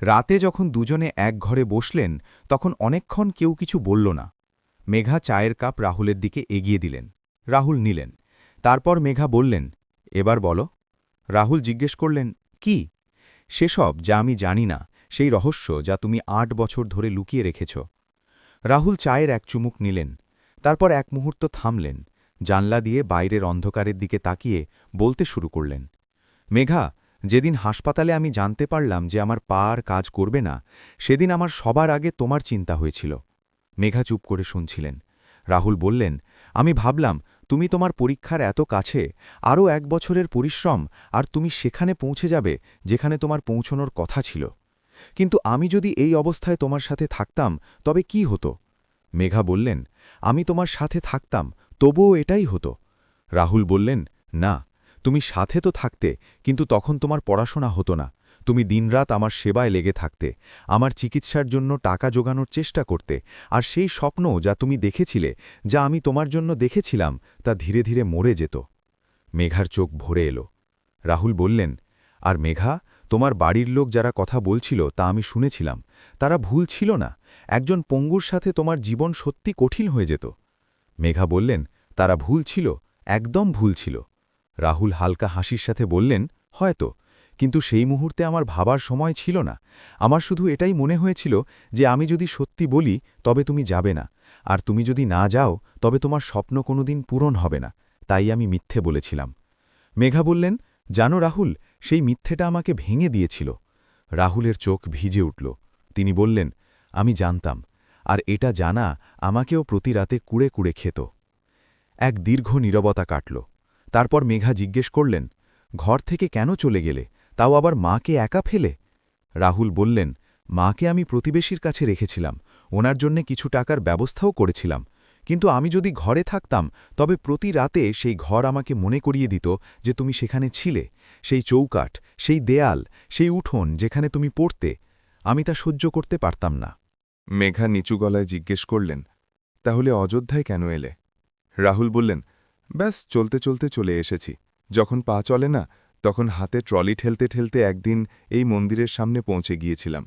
রাতে যখন দুজনে এক ঘরে বসলেন, তখন অনেকক্ষণ কেউ কিছু বলল না। মেঘা চায়ের কাপ রাহুলের দিকে এগিয়ে দিলেন। রাহুল নিলেন। তারপর মেঘা বললেন, এবার বলো। রাহুল জিজ্ঞেস করলেন, কি? সেসব যা আমি জানি না, সেই রহস্য যা তুমি ৮ বছর ধরে লুকিয়ে রেখেছ। রাহুল চায়ের এক চুমুক নিলেন, তারপর এক মুহূর্ত থামলেন, জানলা দিয়ে বাইরের অন্ধকারের দিকে তাকিয়ে বলতে শুরু করলেন, মেঘা, যেদিন হাসপাতালে আমি জানতে পারলাম যে আমার পা আর কাজ করবে না, সেদিন আমার সবার আগে তোমার চিন্তা হয়েছিল। মেঘা চুপ করে শুনছিলেন। রাহুল বললেন, আমি ভাবলাম তুমি তোমার পরীক্ষার এত কাছে, আরও ১ বছরের পরিশ্রম, আর তুমি সেখানে পৌঁছে যাবে যেখানে তোমার পৌঁছনোর কথা ছিল। কিন্তু আমি যদি এই অবস্থায় তোমার সাথে থাকতাম, তবে কি হতো? মেঘা বললেন, আমি তোমার সাথে থাকতাম, তবুও এটাই হতো। রাহুল বললেন, না, তুমি সাথে তো থাকতে, কিন্তু তখন তোমার পড়াশোনা হতো না। তুমি দিনরাত আমার সেবায় লেগে থাকতে, আমার চিকিৎসার জন্য টাকা জোগানোর চেষ্টা করতে, আর সেই স্বপ্ন যা তুমি দেখেছিলে, যা আমি তোমার জন্য দেখেছিলাম, তা ধীরে ধীরে মরে যেত। মেঘার চোখ ভরে এলো। রাহুল বললেন, আর মেঘা, তোমার বাড়ির লোক যারা কথা বলছিল তা আমি শুনেছিলাম, তারা ভুল ছিল না। একজন পঙ্গুর সাথে তোমার জীবন সত্যি কঠিন হয়ে যেত। মেঘা বললেন, তারা ভুল ছিল, একদম ভুল ছিল। রাহুল হালকা হাসির সাথে বললেন, হয়তো, কিন্তু সেই মুহূর্তে আমার ভাবার সময় ছিল না। আমার শুধু এটাই মনে হয়েছিল যে আমি যদি সত্যি বলি তবে তুমি যাবে না, আর তুমি যদি না যাও তবে তোমার স্বপ্ন কোনোদিন পূরণ হবে না, তাই আমি মিথ্যে বলেছিলাম। মেঘা বললেন, জানো রাহুল, সেই মিথ্যেটা আমাকে ভেঙে দিয়েছিল। রাহুলের চোখ ভিজে উঠল। তিনি বললেন, আমি জানতাম, আর এটা জানা আমাকেও প্রতি রাতে কুড়ে কুড়ে খেত। এক দীর্ঘ নীরবতা কাটল। তারপর মেঘা জিজ্ঞেস করলেন, ঘর থেকে কেন চলে গেলে, তাও আবার মাকে একা ফেলে? রাহুল বললেন, মাকে আমি প্রতিবেশীর কাছে রেখেছিলাম, ওনার জন্যে কিছু টাকার ব্যবস্থাও করেছিলাম। কিন্তু আমি যদি ঘরে থাকতাম, তবে প্রতি রাতে সেই ঘর আমাকে মনে করিয়ে দিত যে তুমি সেখানে ছিলে, সেই চৌকাঠ, সেই দেয়াল, সেই উঠোন যেখানে তুমি পড়তে। আমি তা সহ্য করতে পারতাম না।
মেঘা নিচু গলায় জিজ্ঞেস করলেন, তাহলে অযোধ্যায় কেন এলে? রাহুল বললেন, ব্যাস চলতে চলতে চলে এসেছি। যখন পা চলে না, তখন হাতে ট্রলি ঠেলতে ঠেলতে একদিন এই মন্দিরের সামনে পৌঁছে গিয়েছিলাম।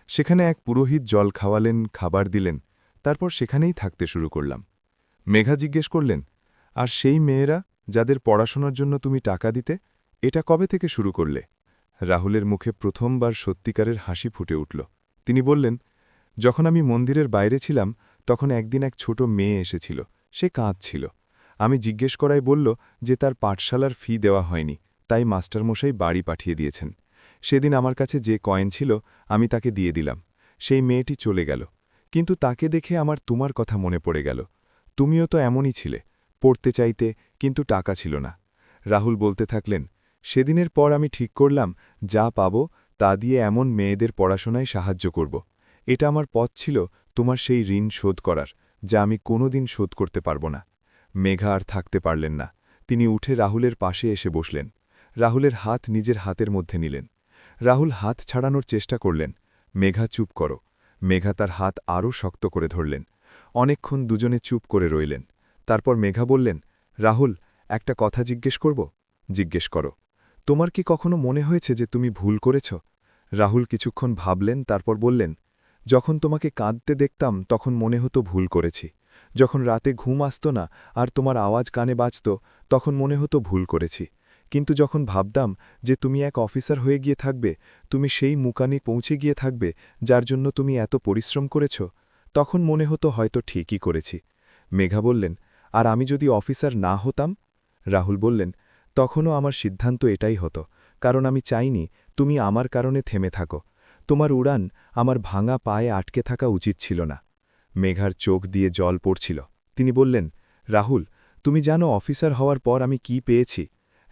সেখানে এক পুরোহিত জল খাওয়ালেন, খাবার দিলেন, তারপর সেখানেই থাকতে শুরু করলাম। মেঘা জিজ্ঞেস করলেন, আর সেই মেয়েরা যাদের পড়াশোনার জন্য তুমি টাকা দিতে, এটা কবে থেকে শুরু করলে? রাহুলের মুখে প্রথমবার সত্যিকারের হাসি ফুটে উঠল। তিনি বললেন, যখন আমি মন্দিরের বাইরে ছিলাম তখন একদিন এক ছোট মেয়ে এসেছিল। সে কাঁদছিল। আমি জিজ্ঞেস করায় বলল যে তার পাঠশালার ফি দেওয়া হয়নি, তাই মাস্টারমশাই বাড়ি পাঠিয়ে দিয়েছেন। সেদিন আমার কাছে যে কয়েন ছিল আমি তাকে দিয়ে দিলাম। সেই মেয়েটি চলে গেল, কিন্তু তাকে দেখে আমার তোমার কথা মনে পড়ে গেল। তুমিও তো এমনই ছিলে, পড়তে চাইতে কিন্তু টাকা ছিল না। রাহুল বলতে থাকলেন, সেদিনের পর আমি ঠিক করলাম যা পাব তা দিয়ে এমন মেয়েদের পড়াশোনায় সাহায্য করব। এটা আমার পথ ছিল তোমার সেই ঋণ শোধ করার, যা আমি কোনোদিন শোধ করতে পারব না। মেঘা আর থাকতে পারলেন না। তিনি উঠে রাহুলের পাশে এসে বসলেন। রাহুলের হাত নিজের হাতের মধ্যে নিলেন। রাহুল হাত ছাড়ানোর চেষ্টা করলেন। মেঘা চুপ করো। মেঘা তার হাত আরও শক্ত করে ধরলেন। অনেকক্ষণ দুজনে চুপ করে রইলেন। তারপর মেঘা বললেন, রাহুল, একটা কথা জিজ্ঞেস করব? জিজ্ঞেস করো। তোমার কি কখনো মনে হয়েছে যে তুমি ভুল করেছ? রাহুল কিছুক্ষণ ভাবলেন, তারপর বললেন, যখন তোমাকে কাঁদতে দেখতাম তখন মনে হতো ভুল করেছি। যখন রাতে ঘুম আসত না আর তোমার আওয়াজ কানে বাজত তখন মনে হতো ভুল করেছি। কিন্তু যখন ভাবতাম যে তুমি এক অফিসার হয়ে গিয়ে থাকবে, তুমি সেই মুকানি পৌঁছে গিয়ে থাকবে যার জন্য তুমি এত পরিশ্রম করেছ, তখন মনে হতো হয়তো ঠিকই করেছি। মেঘা বললেন, আর আমি যদি অফিসার না হতাম? রাহুল বললেন, তখনও আমার সিদ্ধান্ত এটাই হতো, কারণ আমি চাইনি তুমি আমার কারণে থেমে থাকো। তোমার উড়ান আমার ভাঙা পায়ে আটকে থাকা উচিত ছিল না। মেঘার চোখ দিয়ে জল পড়ছিল। তিনি বললেন, রাহুল, তুমি জানো অফিসার হওয়ার পর আমি কি পেয়েছি?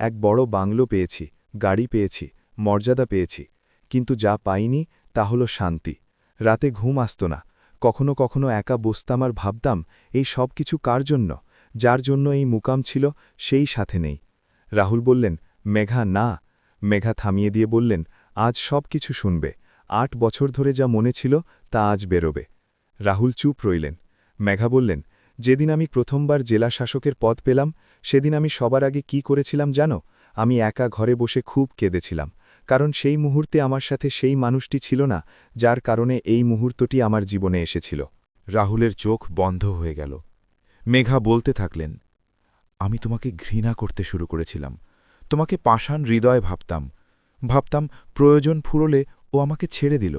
এক বড় বাংলো পেয়েছি, গাড়ি পেয়েছি, মর্যাদা পেয়েছি, কিন্তু যা পাইনি তা হল শান্তি। রাতে ঘুম আসত না। কখনো কখনো একা বসতাম আর ভাবতাম, এই সব কিছু কার জন্য? যার জন্য এই মুকাম ছিল সেই সাথে নেই। রাহুল বললেন, মেঘা না। মেঘা থামিয়ে দিয়ে বললেন, আজ সব কিছু শুনবে। 8 বছর ধরে যা মনে ছিল তা আজ বেরোবে। রাহুল চুপ রইলেন। মেঘা বললেন, যেদিন আমি প্রথমবার জেলা শাসকের পদ পেলাম সেদিন আমি সবার আগে কি করেছিলাম জানো? আমি একা ঘরে বসে খুব কেঁদেছিলাম, কারণ সেই মুহূর্তে আমার সাথে সেই মানুষটি ছিল না যার কারণে এই মুহূর্তটি আমার জীবনে এসেছিল।
রাহুলের চোখ বন্ধ হয়ে গেল। মেঘা বলতে থাকলেন, আমি তোমাকে ঘৃণা করতে শুরু করেছিলাম। তোমাকে পাষাণ হৃদয় ভাবতাম। ভাবতাম প্রয়োজন ফুরলে ও আমাকে ছেড়ে দিল।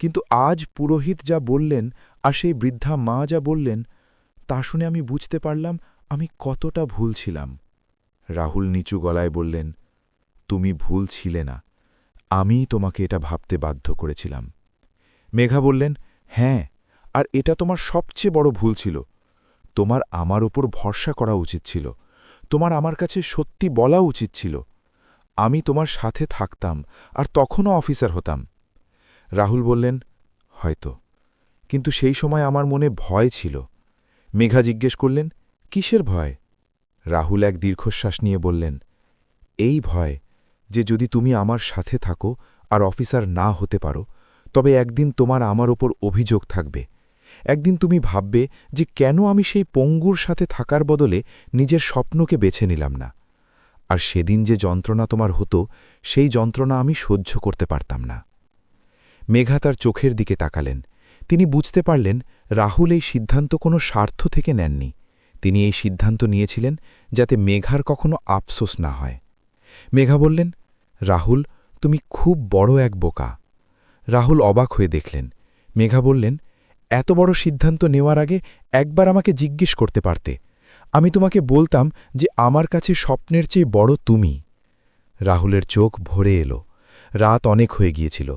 কিন্তু আজ পুরোহিত যা বললেন আর সেই বৃদ্ধা মা যা বললেন তা শুনে আমি বুঝতে পারলাম আমি কতটা ভুল ছিলাম। রাহুল নিচু গলায় বললেন, তুমি ভুল ছিলে না, আমিই তোমাকে এটা ভাবতে বাধ্য করেছিলাম। মেঘা বললেন, হ্যাঁ, আর এটা তোমার সবচেয়ে বড় ভুল ছিল। তোমার আমার ওপর ভরসা করা উচিত ছিল। তোমার আমার কাছে সত্যি বলা উচিত ছিল। আমি তোমার সাথে থাকতাম আর তখনও অফিসার হতাম। রাহুল বললেন, হয়তো, কিন্তু সেই সময় আমার মনে ভয় ছিল। মেঘা জিজ্ঞেস করলেন, কিসের ভয়? রাহুল এক দীর্ঘশ্বাস নিয়ে বললেন, এই ভয় যে যদি তুমি আমার সাথে থাকো আর অফিসার না হতে পারো, তবে একদিন তোমার আমার ওপর অভিযোগ থাকবে। একদিন তুমি ভাববে যে কেন আমি সেই পঙ্গুর সাথে থাকার বদলে নিজের স্বপ্নকে বেছে নিলাম না। আর সেদিন যে যন্ত্রণা তোমার হতো সেই যন্ত্রণা আমি সহ্য করতে পারতাম না। মেঘা তার চোখের দিকে তাকালেন। তিনি বুঝতে পারলেন রাহুল এই সিদ্ধান্ত কোনো স্বার্থ থেকে নেননি। তিনি এই সিদ্ধান্ত নিয়েছিলেন যাতে মেঘার কখনো আফসোস না হয়। মেঘা বললেন, রাহুল, তুমি খুব বড় এক বোকা। রাহুল অবাক হয়ে দেখলেন। মেঘা বললেন, এত বড় সিদ্ধান্ত নেওয়ার আগে একবার আমাকে জিজ্ঞেস করতে পারতে। আমি তোমাকে বলতাম যে আমার কাছে স্বপ্নের চেয়ে বড় তুমি। রাহুলের চোখ ভরে এলো। রাত অনেক হয়ে গিয়েছিল।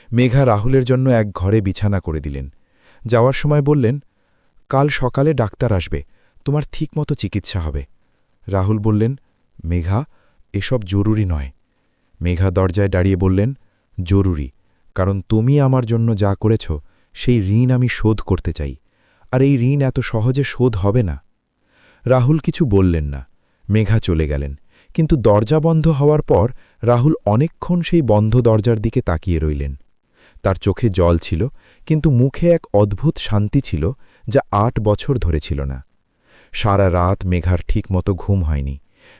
মেঘা রাহুলের জন্য এক ঘরে বিছানা করে দিলেন। যাওয়ার সময় বললেন, কাল সকালে ডাক্তার আসবে, তোমার ঠিকমতো চিকিৎসা হবে। রাহুল বললেন, মেঘা, এসব জরুরি নয়। মেঘা দরজায় দাঁড়িয়ে বললেন, জরুরি, কারণ তুমি আমার জন্য যা করেছ সেই ঋণ আমি শোধ করতে চাই, আর এই ঋণ এত সহজে শোধ হবে না। রাহুল কিছু বললেন না। মেঘা চলে গেলেন, কিন্তু দরজা বন্ধ হওয়ার পর রাহুল অনেকক্ষণ সেই বন্ধ দরজার দিকে তাকিয়ে রইলেন। তার চোখে জল ছিল, কিন্তু মুখে এক অদ্ভুত শান্তি ছিল যা 8 বছর ধরে ছিল না। সারা রাত মেঘার ঠিকমতো ঘুম হয়নি।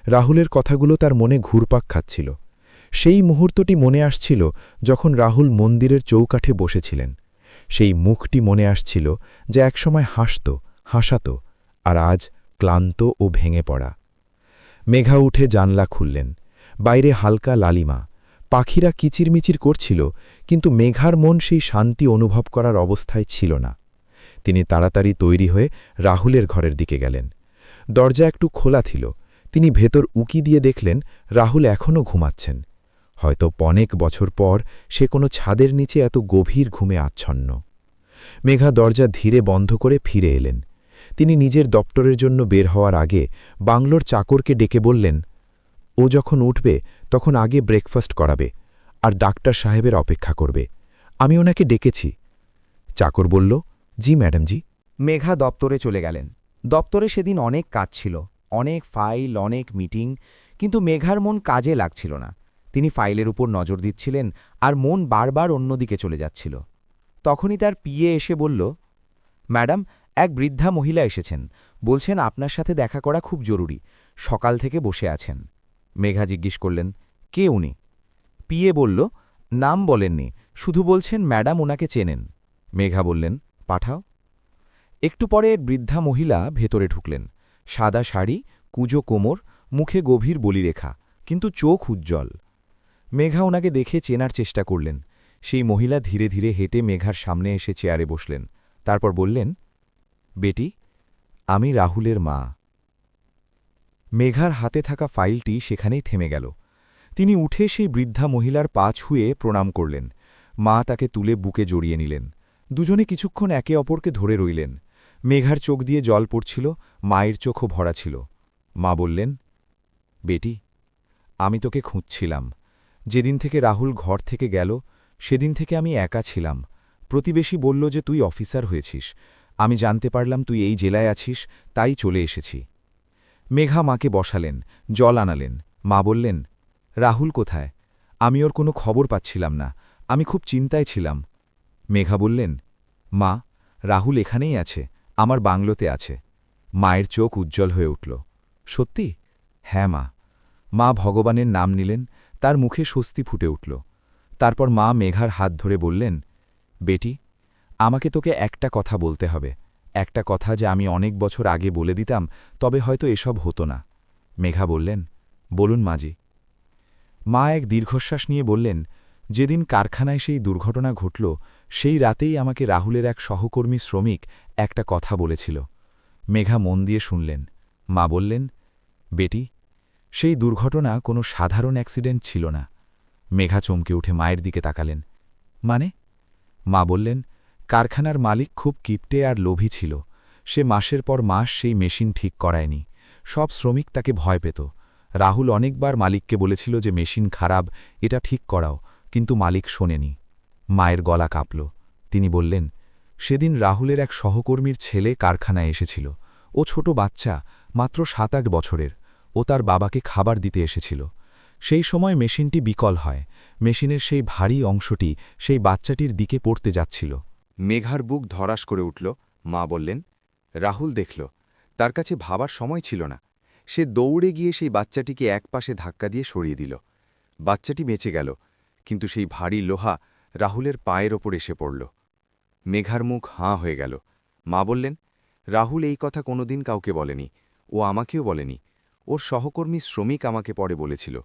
রাহুলের কথাগুলো তার মনে ঘুরপাক খাচ্ছিল। সেই মুহূর্তটি মনে আসছিল যখন রাহুল মন্দিরের চৌকাঠে বসেছিলেন। সেই মুখটি মনে আসছিল যা একসময় হাসত, হাসাত, আর আজ ক্লান্ত ও ভেঙে পড়া। মেঘা উঠে জানলা খুললেন। বাইরে হালকা লালিমা,
পাখিরা কিচিরমিচির করছিল, কিন্তু মেঘার মন সেই শান্তি অনুভব করার অবস্থায় ছিল না। তিনি তাড়াতাড়ি তৈরি হয়ে রাহুলের ঘরের দিকে গেলেন। দরজা একটু খোলা ছিল। তিনি ভেতর উকি দিয়ে দেখলেন রাহুল এখনও ঘুমাচ্ছেন। হয়তো অনেক বছর পর সে কোনো ছাদের নিচে এত গভীর ঘুমে আচ্ছন্ন। মেঘা দরজা ধীরে বন্ধ করে ফিরে এলেন। তিনি নিজের দপ্তরের জন্য বের হওয়ার আগে বাংলোর চাকরকে ডেকে বললেন, ও যখন উঠবে তখন আগে ব্রেকফাস্ট করাবে আর ডাক্তার সাহেবের অপেক্ষা করবে। আমি ওনাকে ডেকেছি। চাকর বলল, জি ম্যাডাম জি।
মেঘা দপ্তরে চলে গেলেন। দপ্তরে সেদিন অনেক কাজ ছিল, অনেক ফাইল, অনেক মিটিং, কিন্তু মেঘার মন কাজে লাগছিল না। তিনি ফাইলের উপর নজর দিচ্ছিলেন আর মন বারবার অন্যদিকে চলে যাচ্ছিল। তখনই তার পিএ এসে বলল, ম্যাডাম, এক বৃদ্ধা মহিলা এসেছেন, বলছেন আপনার সাথে দেখা করা খুব জরুরি, সকাল থেকে বসে আছেন। মেঘা জিজ্ঞেস করলেন, কে উনি? পিএ বলল, নাম বলেননি, শুধু বলছেন ম্যাডাম ওনাকে চেনেন। মেঘা বললেন, পাঠাও। একটু পরে বৃদ্ধা মহিলা ভেতরে ঢুকলেন। সাদা শাড়ি, কুঁজো কোমর, মুখে গভীর বলিরেখা, কিন্তু চোখ উজ্জ্বল। মেঘা ওনাকে দেখে চেনার চেষ্টা করলেন। সেই মহিলা ধীরে ধীরে হেঁটে মেঘার সামনে এসে চেয়ারে বসলেন। তারপর বললেন, বেটি, আমি রাহুলের মা। মেঘার হাতে থাকা ফাইলটি সেখানেই থেমে গেল। তিনি উঠে সেই বৃদ্ধা মহিলার পা ছুঁয়ে প্রণাম করলেন। মা তাকে তুলে বুকে জড়িয়ে নিলেন। দুজনে কিছুক্ষণ একে অপরকে ধরে রইলেন। মেঘার চোখ দিয়ে জল পড়ছিল, মায়ের চোখও ভরা ছিল। মা বললেন, বেটি, আমি তোকে খুঁজছিলাম। যেদিন থেকে রাহুল ঘর থেকে গেল সেদিন থেকে আমি একা ছিলাম। প্রতিবেশী বলল যে তুই অফিসার হয়েছিস। আমি জানতে পারলাম তুই এই জেলায় আছিস, তাই চলে এসেছি। মেঘা মাকে বসালেন, জল আনালেন। মা বললেন, রাহুল কোথায়? আমি ওর কোনো খবর পাচ্ছিলাম না, আমি খুব চিন্তায় ছিলাম। মেঘা বললেন, মা, রাহুল এখানেই আছে, আমার বাংলোতে আছে। মায়ের চোখ উজ্জ্বল হয়ে উঠল। সত্যি? হ্যাঁ মা। মা ভগবানের নাম নিলেন, তার মুখে স্বস্তি ফুটে উঠল। তারপর মা মেঘার হাত ধরে বললেন, বেটি, আমাকে তোকে একটা কথা বলতে হবে, একটা কথা যে আমি অনেক বছর আগে বলে দিতাম, তবে হয়তো এসব হতো না। মেঘা বললেন, বলুন মাজি। মা এক দীর্ঘশ্বাস নিয়ে বললেন, যেদিন কারখানায় সেই দুর্ঘটনা ঘটল সেই রাতেই আমাকে রাহুলের এক সহকর্মী শ্রমিক একটা কথা বলেছিল। মেঘা মন দিয়ে শুনলেন। মা বললেন, বেটি, সেই দুর্ঘটনা কোনো সাধারণ অ্যাক্সিডেন্ট ছিল না। মেঘা চমকে উঠে মায়ের দিকে তাকালেন। মানে? মা বললেন, কারখানার মালিক খুব কিপটে আর লোভী ছিল। সে মাসের পর মাস সেই মেশিন ঠিক করায়নি। সব শ্রমিক তাকে ভয় পেত। রাহুল অনেকবার মালিককে বলেছিল যে মেশিন খারাপ, এটা ঠিক করাও, কিন্তু মালিক শোনেনি। মায়ের গলা কাঁপল। তিনি বললেন, সেদিন রাহুলের এক সহকর্মীর ছেলে কারখানায় এসেছিল। ও ছোট বাচ্চা, মাত্র ৭-৮ বছরের। ও তার বাবাকে খাবার দিতে এসেছিল। সেই সময় মেশিনটি বিকল হয়। মেশিনের সেই ভারী অংশটি সেই বাচ্চাটির দিকে পড়তে যাচ্ছিল।
মেঘার বুক ধরাস করে উঠল। মা বললেন, রাহুল দেখল, তার কাছে ভাবার সময় ছিল না। সে দৌড়ে গিয়ে সেই বাচ্চাটিকে একপাশে ধাক্কা দিয়ে সরিয়ে দিল। বাচ্চাটি বেঁচে গেল, কিন্তু সেই ভারী লোহা রাহুলের পায়ের ওপর এসে পড়ল। মেঘার মুখ হাঁ হয়ে গেল। মা বললেন, রাহুল এই কথা কোনোদিন কাউকে বলেনি, ও আমাকেও বলেনি। ওর সহকর্মী শ্রমিক আমাকে পরে বলেছিল।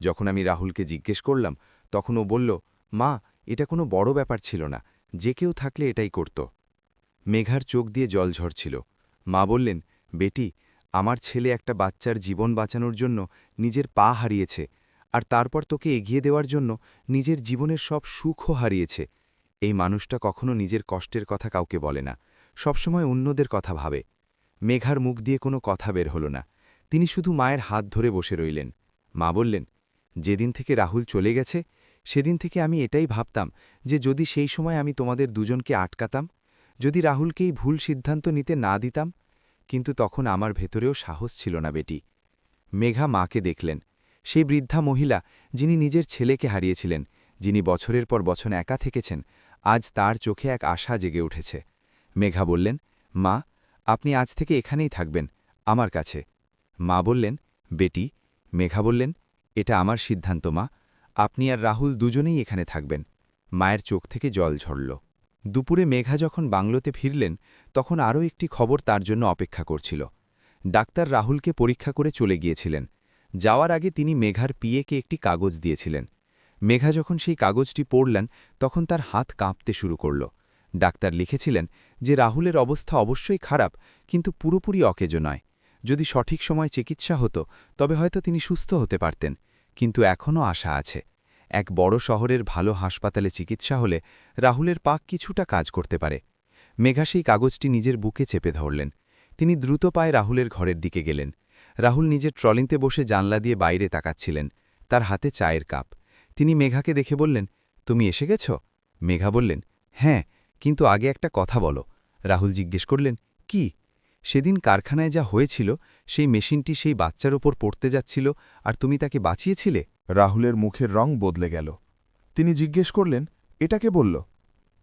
যখন আমি রাহুলকে জিজ্ঞেস করলাম, তখন ও বলল, মা, এটা কোনো বড় ব্যাপার ছিল না, যে কেউ থাকলে এটাই করত। মেঘার চোখ দিয়ে জল ঝরছিল। মা বললেন, বেটি, আমার ছেলে একটা বাচ্চার জীবন বাঁচানোর জন্য নিজের পা হারিয়েছে, আর তারপর তোকে এগিয়ে দেওয়ার জন্য নিজের জীবনের সব সুখও হারিয়েছে। এই মানুষটা কখনো নিজের কষ্টের কথা কাউকে বলে না, সবসময় অন্যদের কথা ভাবে। মেঘার মুখ দিয়ে কোনো কথা বের হল না। তিনি শুধু মায়ের হাত ধরে বসে রইলেন। মা বললেন, যেদিন থেকে রাহুল চলে গেছে সেদিন থেকে আমি এটাই ভাবতাম যে যদি সেই সময় আমি তোমাদের দুজনকে আটকাতাম, যদি রাহুলকেই ভুল সিদ্ধান্ত নিতে না দিতাম, কিন্তু তখন আমার ভেতরেও সাহস ছিল না বেটি। মেঘা মাকে দেখলেন, সেই বৃদ্ধা মহিলা যিনি নিজের ছেলেকে হারিয়েছিলেন, যিনি বছরের পর বছর একা থেকেছেন, আজ তার চোখে এক আশা জেগে উঠেছে। মেঘা বললেন, মা, আপনি আজ থেকে এখানেই থাকবেন, আমার কাছে। মা বললেন, বেটি। মেঘা বললেন, এটা আমার সিদ্ধান্ত মা, আপনি আর রাহুল দুজনেই এখানে থাকবেন। মায়ের চোখ থেকে জল ঝরল। দুপুরে মেঘা যখন বাংলোতে ফিরলেন, তখন আরও একটি খবর তার জন্য অপেক্ষা করছিল। ডাক্তার রাহুলকে পরীক্ষা করে চলে গিয়েছিলেন। যাওয়ার আগে তিনি মেঘার পিএকে একটি কাগজ দিয়েছিলেন।
মেঘা যখন সেই কাগজটি পড়লেন তখন তার হাত কাঁপতে শুরু করল। ডাক্তার লিখেছিলেন যে রাহুলের অবস্থা অবশ্যই খারাপ, কিন্তু পুরোপুরি অকেজো নয়। যদি সঠিক সময় চিকিৎসা হতো তবে হয়তো তিনি সুস্থ হতে পারতেন, কিন্তু এখনও আশা আছে। এক বড় শহরের ভালো হাসপাতালে চিকিৎসা হলে রাহুলের পা কিছুটা কাজ করতে পারে। মেঘা সেই কাগজটি নিজের বুকে চেপে ধরলেন। তিনি দ্রুত পায়ে রাহুলের ঘরের দিকে গেলেন। রাহুল নিজের ট্রলিতে বসে জানলা দিয়ে বাইরে তাকাচ্ছিলেন, তার হাতে চায়ের কাপ। তিনি মেঘাকে দেখে বললেন, তুমি এসে গেছ? মেঘা বললেন, হ্যাঁ, কিন্তু আগে একটা কথা বলো। রাহুল জিজ্ঞেস করলেন, কি? সেদিন কারখানায় যা হয়েছিল, সেই মেশিনটি সেই বাচ্চার ওপর পড়তে যাচ্ছিল আর তুমি তাকে বাঁচিয়েছিলে?
রাহুলের মুখের রং বদলে গেল। তিনি জিজ্ঞেস করলেন, এটাকে বলল?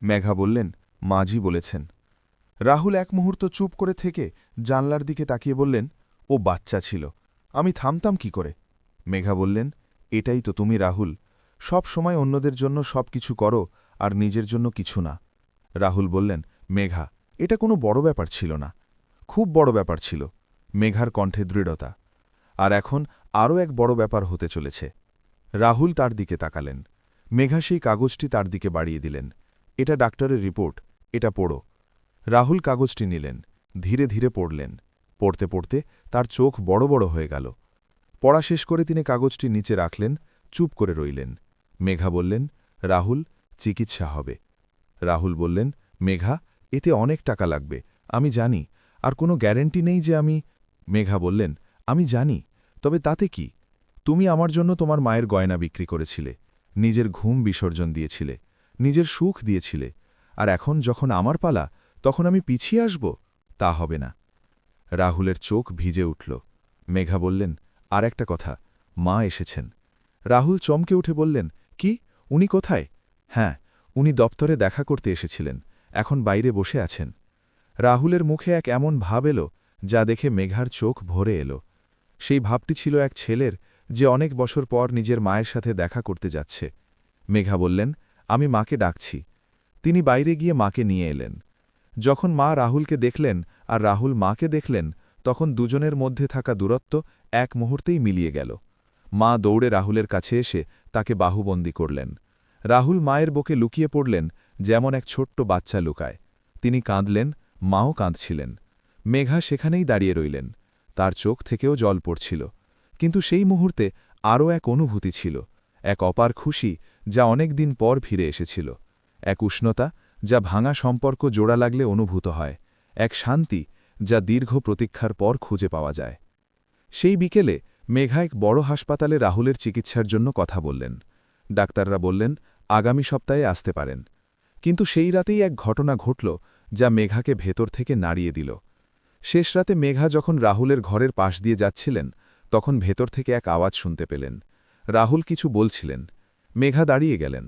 মেঘা বললেন, মাঝি বলেছেন। রাহুল এক মুহূর্ত চুপ করে থেকে জানলার দিকে তাকিয়ে বললেন, ও বাচ্চা ছিল, আমি থামতাম কি করে? মেঘা বললেন, এটাই তো তুমি রাহুল, সব সময় অন্যদের জন্য সব কিছু করো আর নিজের জন্য কিছু না। রাহুল বললেন, মেঘা, এটা কোনো বড় ব্যাপার ছিল না, খুব বড় ব্যাপার ছিল। মেঘার কণ্ঠে দৃঢ়তা। আর এখন আরও এক বড় ব্যাপার হতে চলেছে। রাহুল তার দিকে তাকালেন। মেঘা সেই কাগজটি তার দিকে বাড়িয়ে দিলেন। এটা ডাক্তারের রিপোর্ট, এটা পড়ো। রাহুল কাগজটি নিলেন, ধীরে ধীরে পড়লেন। পড়তে পড়তে তার চোখ বড় বড় হয়ে গেল। পড়া শেষ করে তিনি কাগজটি নিচে রাখলেন, চুপ করে রইলেন। মেঘা বললেন, রাহুল, চিকিৎসা হবে। রাহুল বললেন, মেঘা, এতে অনেক টাকা লাগবে, আমি জানি, আর কোনো গ্যারেন্টি নেই যে আমি। মেঘা বললেন, আমি জানি, তবে তাতে কি? তুমি আমার জন্য তোমার মায়ের গয়না বিক্রি করেছিলে, নিজের ঘুম বিসর্জন দিয়েছিলে, নিজের সুখ দিয়েছিলে, আর এখন যখন আমার পালা তখন আমি পিছিয়ে আসব? তা হবে না। রাহুলের চোখ ভিজে উঠল। মেঘা বললেন, আর একটা কথা, মা এসেছেন। রাহুল চমকে উঠে বললেন, কি? উনি কোথায়? হ্যাঁ, উনি দপ্তরে দেখা করতে এসেছিলেন, এখন বাইরে বসে আছেন। রাহুলের মুখে এক এমন ভাব এলো যা দেখে মেঘার চোখ ভরে এলো। সেই ভাবটি ছিল এক ছেলের যে অনেক বছর পর নিজের মায়ের সাথে দেখা করতে যাচ্ছে। মেঘা বললেন, আমি মাকে ডাকছি। তিনি বাইরে গিয়ে মাকে নিয়ে এলেন। যখন মা রাহুলকে দেখলেন আর রাহুল মাকে দেখলেন, তখন দুজনের মধ্যে থাকা দূরত্ব এক মুহূর্তেই মিলিয়ে গেল। মা দৌড়ে রাহুলের কাছে এসে তাকে বাহুবন্দী করলেন। রাহুল মায়ের বুকে লুকিয়ে পড়লেন, যেমন এক ছোট্ট বাচ্চা লুকায়। তিনি কাঁদলেন, মাও কাঁদছিলেন। মেঘা সেখানেই দাঁড়িয়ে রইলেন। তার চোখ থেকেও জল পড়ছিল। কিন্তু সেই মুহূর্তে আরও এক অনুভূতি ছিল, এক অপার খুশি যা অনেক দিন পর ফিরে এসেছিল, এক উষ্ণতা যা ভাঙা সম্পর্ক জোড়া লাগলে অনুভূত হয়, এক শান্তি যা দীর্ঘ প্রতীক্ষার পর খুঁজে পাওয়া যায়। সেই বিকেলে মেঘা এক বড় হাসপাতালে রাহুলের চিকিৎসার জন্য কথা বললেন। ডাক্তাররা বললেন, আগামী সপ্তাহে আসতে পারেন। কিন্তু সেই রাতেই এক ঘটনা ঘটল যা মেঘাকে ভেতর থেকে নাড়িয়ে দিল। শেষ রাতে মেঘা যখন রাহুলের ঘরের পাশ দিয়ে যাচ্ছিলেন, তখন ভেতর থেকে এক আওয়াজ শুনতে পেলেন। রাহুল কিছু বলছিলেন। মেঘা দাঁড়িয়ে গেলেন।